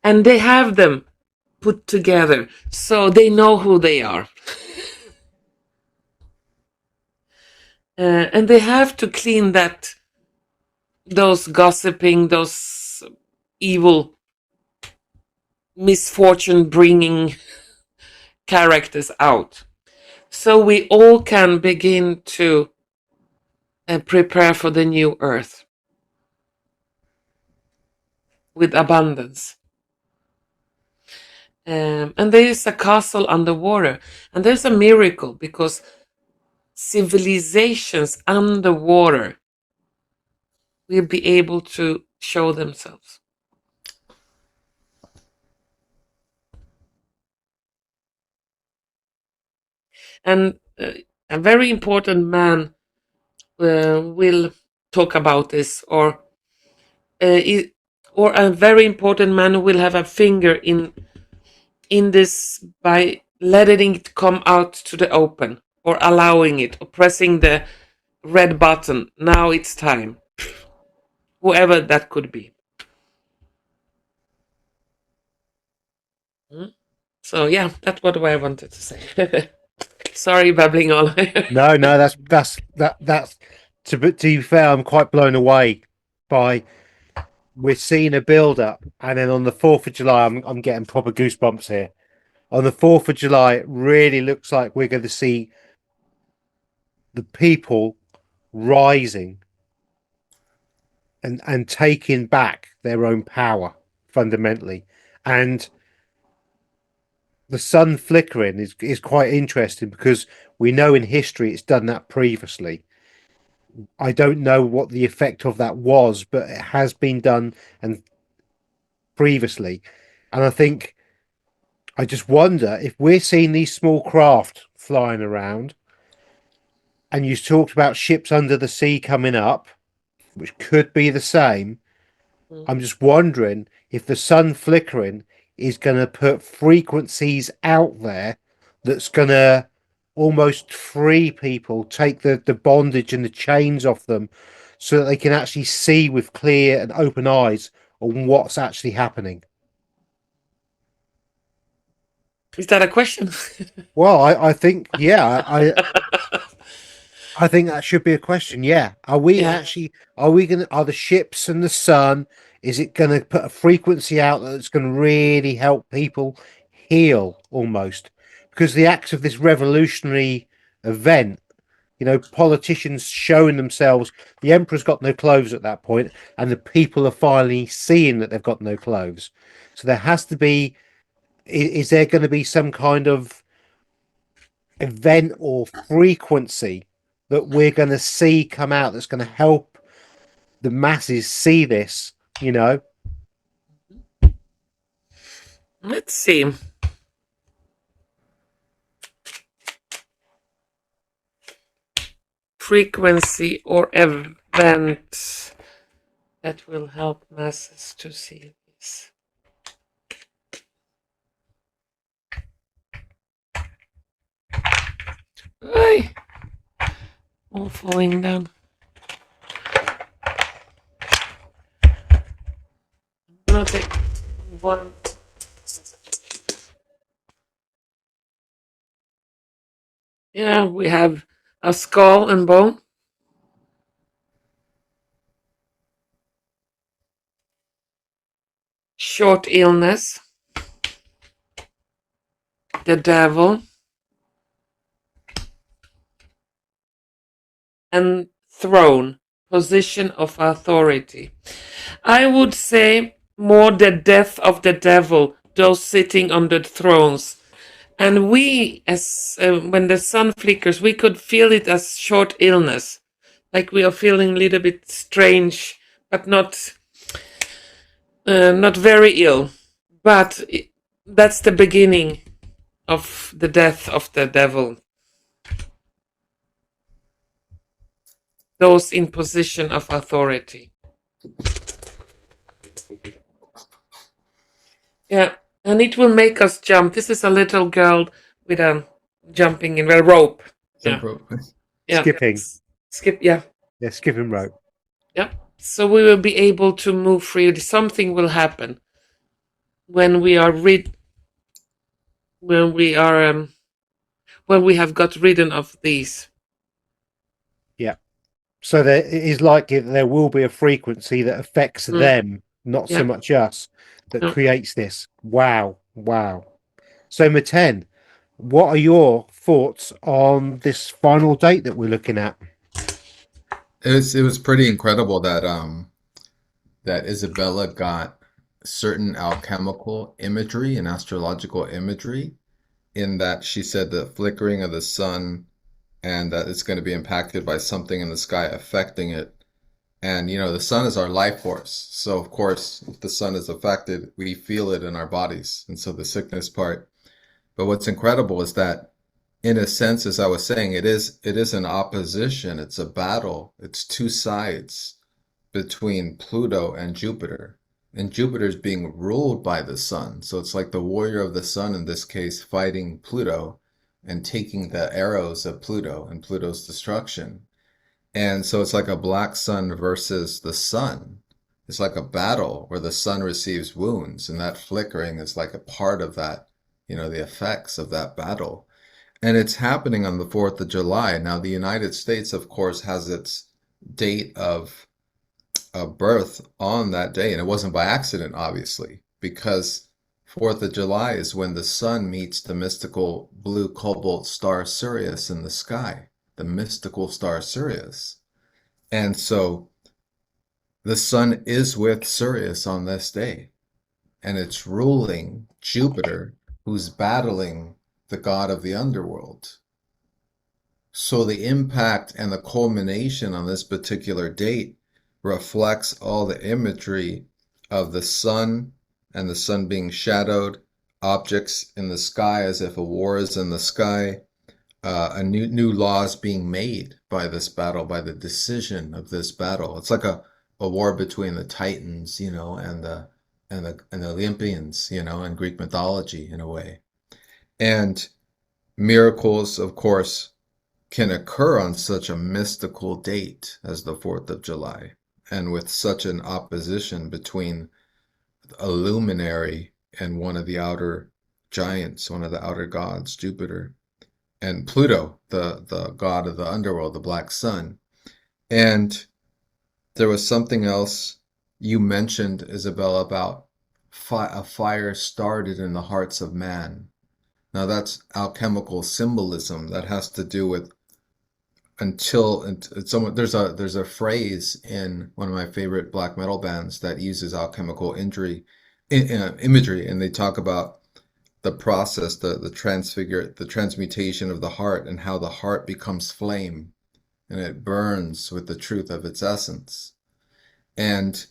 Speaker 2: And they have them put together so they know who they are. And they have to clean those gossiping, those evil, misfortune bringing characters out. So we all can begin to prepare for the new earth with abundance. And there is a castle underwater, and there's a miracle because civilizations underwater will be able to show themselves. And a very important man will talk about this, or a very important man will have a finger in this by letting it come out to the open, or allowing it, or pressing the red button. Now it's time. Whoever that could be. So yeah, that's what I wanted to say. Sorry, babbling on.
Speaker 1: No, that's to be fair, I'm quite blown away by we're seeing a build up, and then on the 4th of July, I'm getting proper goosebumps here. On the 4th of July, it really looks like we're going to see the people rising and taking back their own power fundamentally. And the sun flickering is quite interesting because we know in history it's done that previously. I don't know what the effect of that was, but it has been done and previously. And I just wonder if we're seeing these small craft flying around, and you talked about ships under the sea coming up, which could be the same. I'm just wondering if the sun flickering is going to put frequencies out there that's going to almost free people, take the bondage and the chains off them so that they can actually see with clear and open eyes on what's actually happening.
Speaker 2: Is that a question?
Speaker 1: Well, I think, yeah, I think that should be a question. Yeah. Are we
Speaker 2: Yeah.
Speaker 1: actually, are the ships and the sun, is it going to put a frequency out that's going to really help people heal almost? Because the acts of this revolutionary event, politicians showing themselves, the emperor's got no clothes at that point, and the people are finally seeing that they've got no clothes. So there has to be, is there going to be some kind of event or frequency that we're going to see come out that's going to help the masses see this,
Speaker 2: Let's see. Frequency or event that will help masses to see this. Ay, all falling down. I'm gonna take one. Yeah, we have a skull and bone. Short illness. The devil. And throne. Position of authority. I would say more the death of the devil, those sitting on the thrones. And we, as when the sun flickers, we could feel it as short illness, like we are feeling a little bit strange, but not very ill. But that's the beginning of the death of the devil. Those in position of authority. Yeah, and it will make us jump. This is a little girl with a jumping in a rope. Yeah. Yeah.
Speaker 1: Skipping.
Speaker 2: Skip, yeah.
Speaker 1: Yeah, skipping rope.
Speaker 2: Yeah. So we will be able to move freely. Something will happen when we are when we have got rid of these.
Speaker 1: Yeah. So there it is likely that there will be a frequency that affects them, not so much us, that creates this. Wow. So Meten, what are your thoughts on this final date that we're looking at?
Speaker 3: It was pretty incredible that that Izabela got certain alchemical imagery and astrological imagery, in that she said the flickering of the sun and that it's going to be impacted by something in the sky affecting it. And the sun is our life force. So of course, if the sun is affected, we feel it in our bodies. And so the sickness part. But what's incredible is that, in a sense, as I was saying, it is an opposition. It's a battle. It's two sides between Pluto and Jupiter. And Jupiter is being ruled by the sun. So it's like the warrior of the sun, in this case, fighting Pluto and taking the arrows of Pluto and Pluto's destruction. And so it's like a black sun versus the sun. It's like a battle where the sun receives wounds, and that flickering is like a part of that, the effects of that battle. And it's happening on the 4th of July. Now, the United States, of course, has its date of birth on that day, and it wasn't by accident, obviously, because 4th of July is when the sun meets the mystical blue cobalt star Sirius in the sky, the mystical star Sirius. And so the sun is with Sirius on this day, and it's ruling Jupiter, who's battling the god of the underworld. So the impact and the culmination on this particular date reflects all the imagery of the sun and the sun being shadowed, objects in the sky as if a war is in the sky, a new laws being made by this battle, by the decision of this battle. It's like a war between the Titans, and the Olympians, in Greek mythology in a way. And miracles, of course, can occur on such a mystical date as the 4th of July, and with such an opposition between a luminary and one of the outer giants, one of the outer gods, Jupiter, and Pluto, the god of the underworld, the black sun. And there was something else you mentioned, Izabela, about a fire started in the hearts of man. Now that's alchemical symbolism that has to do with there's a phrase in one of my favorite black metal bands that uses alchemical imagery, and they talk about the process, the transmutation of the heart, and how the heart becomes flame and it burns with the truth of its essence. And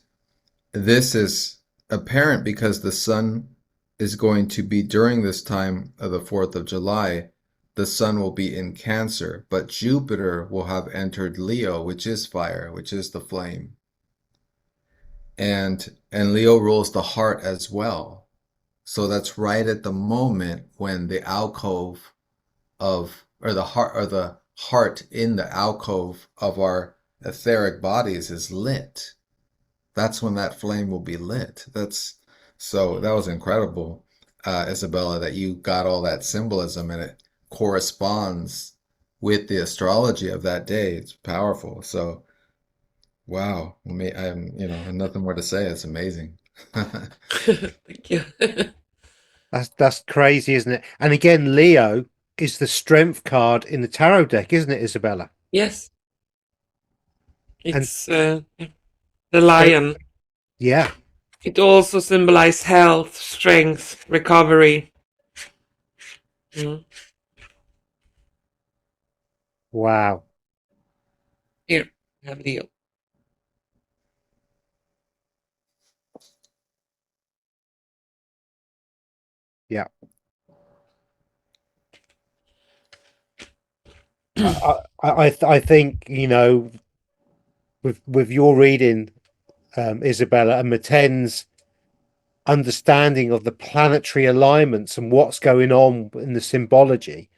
Speaker 3: this is apparent because the sun is going to be, during this time of the 4th of July, the sun will be in Cancer, but Jupiter will have entered Leo, which is fire, which is the flame. And Leo rules the heart as well. So that's right at the moment when the alcove or the heart in the alcove of our etheric bodies is lit. That's when that flame will be lit. So that was incredible, Izabela, that you got all that symbolism, and it corresponds with the astrology of that day. It's powerful. So, wow. I have nothing more to say. It's amazing.
Speaker 2: Thank you.
Speaker 1: That's crazy, isn't it? And again, Leo is the strength card in the tarot deck, isn't it, Izabela?
Speaker 2: Yes,
Speaker 1: And
Speaker 2: it's the lion.
Speaker 1: yeah,
Speaker 2: It also symbolizes health, strength, recovery.
Speaker 1: wow.
Speaker 2: Here, have Leo.
Speaker 1: Yeah. I think, with your reading, Izabela, and Meten's understanding of the planetary alignments and what's going on in the symbology,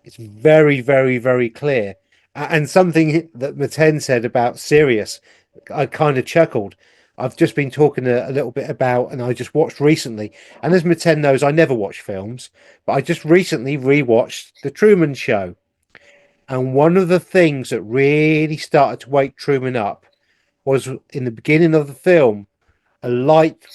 Speaker 1: it's very, very, very clear. And something that Meten said about Sirius, I kind of chuckled. I've just been talking a little bit about, and I just watched recently. And as Meten knows, I never watch films, but I just recently rewatched The Truman Show. And one of the things that really started to wake Truman up was in the beginning of the film, a light.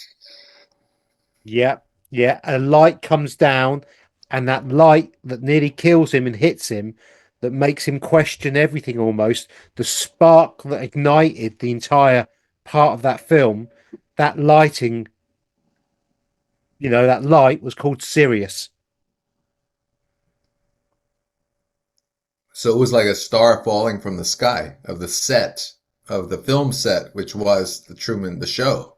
Speaker 1: Yeah, yeah, a light comes down, and that light that nearly kills him and hits him, that makes him question everything almost. The spark that ignited the entire part of that film, that lighting, that light was called Sirius.
Speaker 3: So it was like a star falling from the sky of the set of the film set, which was the show.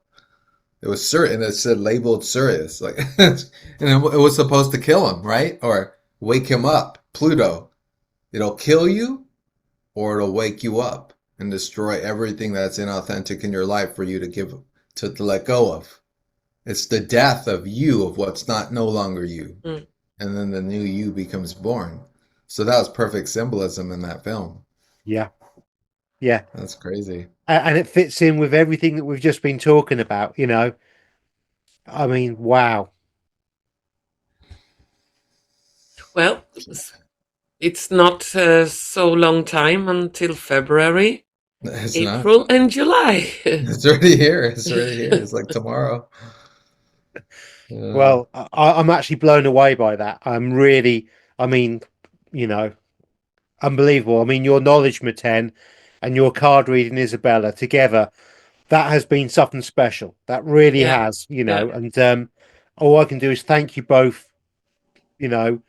Speaker 3: It was certain it said labeled Sirius, like, and it was supposed to kill him, right? Or wake him up. Pluto. It'll kill you, or it'll wake you up and destroy everything that's inauthentic in your life for you to let go of. It's the death of you, of what's no longer you. And then the new you becomes born. So that was perfect symbolism in that film.
Speaker 1: Yeah. Yeah.
Speaker 3: That's crazy.
Speaker 1: And it fits in with everything that we've just been talking about, you know. I mean, wow.
Speaker 2: Well, it's not so long time until February,
Speaker 3: It's not.
Speaker 2: April, and July.
Speaker 3: It's already here. It's already here. It's like tomorrow. Yeah.
Speaker 1: Well, I'm actually blown away by that. I'm really, I mean, you know, unbelievable. I mean, your knowledge, Meten, and your card reading, Izabela, together, that has been something special. That really
Speaker 2: Yeah,
Speaker 1: has, you
Speaker 2: yeah.
Speaker 1: know. And all I can do is thank you both, you know,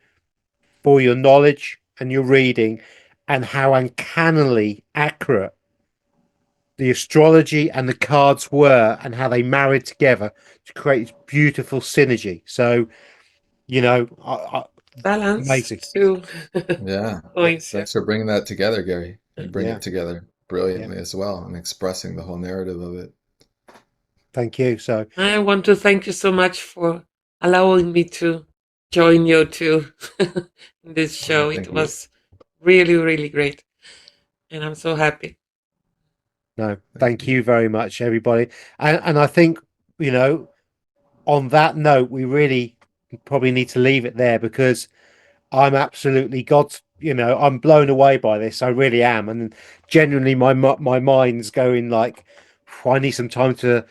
Speaker 1: for your knowledge and your reading and how uncannily accurate the astrology and the cards were and how they married together to create this beautiful synergy. So, you know,
Speaker 2: Balance
Speaker 1: amazing.
Speaker 2: two
Speaker 3: Yeah.
Speaker 2: points. Yeah.
Speaker 3: Thanks for bringing that together, Gary. You bring
Speaker 1: Yeah,
Speaker 3: it together
Speaker 1: yeah.
Speaker 3: brilliantly as well and expressing the whole narrative of it.
Speaker 1: Thank you. So,
Speaker 2: I want to thank you so much for allowing me to join you too in this show. It
Speaker 3: Thank you.
Speaker 2: was really, really great. And I'm so happy.
Speaker 1: no,
Speaker 3: Thank
Speaker 1: thank
Speaker 3: you.
Speaker 1: you very much, everybody. And I think, you know, on that note, we really probably need to leave it there because I'm absolutely God's, you know, I'm blown away by this. I really am. And genuinely, my mind's going like, I need some time to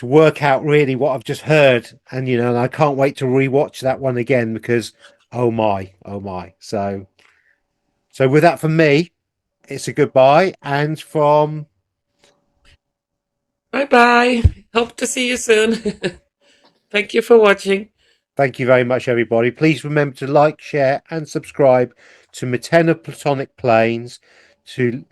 Speaker 1: work out really what I've just heard. And, you know, and I can't wait to rewatch that one again because, oh my, oh my. So with that from me, it's a goodbye. And from
Speaker 2: Bye bye. Hope to see you soon. Thank you for watching.
Speaker 1: Thank you very much, everybody. Please remember to like, share, and subscribe to Meten of Plutonic Planes, to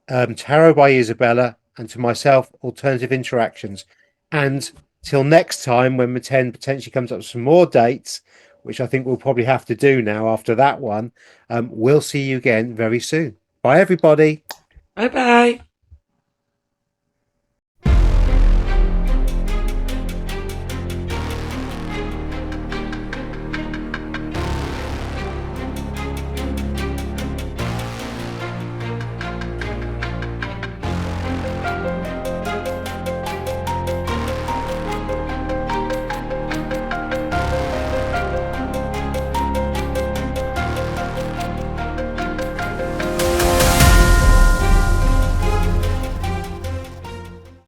Speaker 1: Tarot by Izabela, and to myself, Alternative Interactions. And till next time, when Meten potentially comes up with some more dates, which I think we'll probably have to do now after that one, we'll see you again very soon. Bye, everybody.
Speaker 2: Bye bye.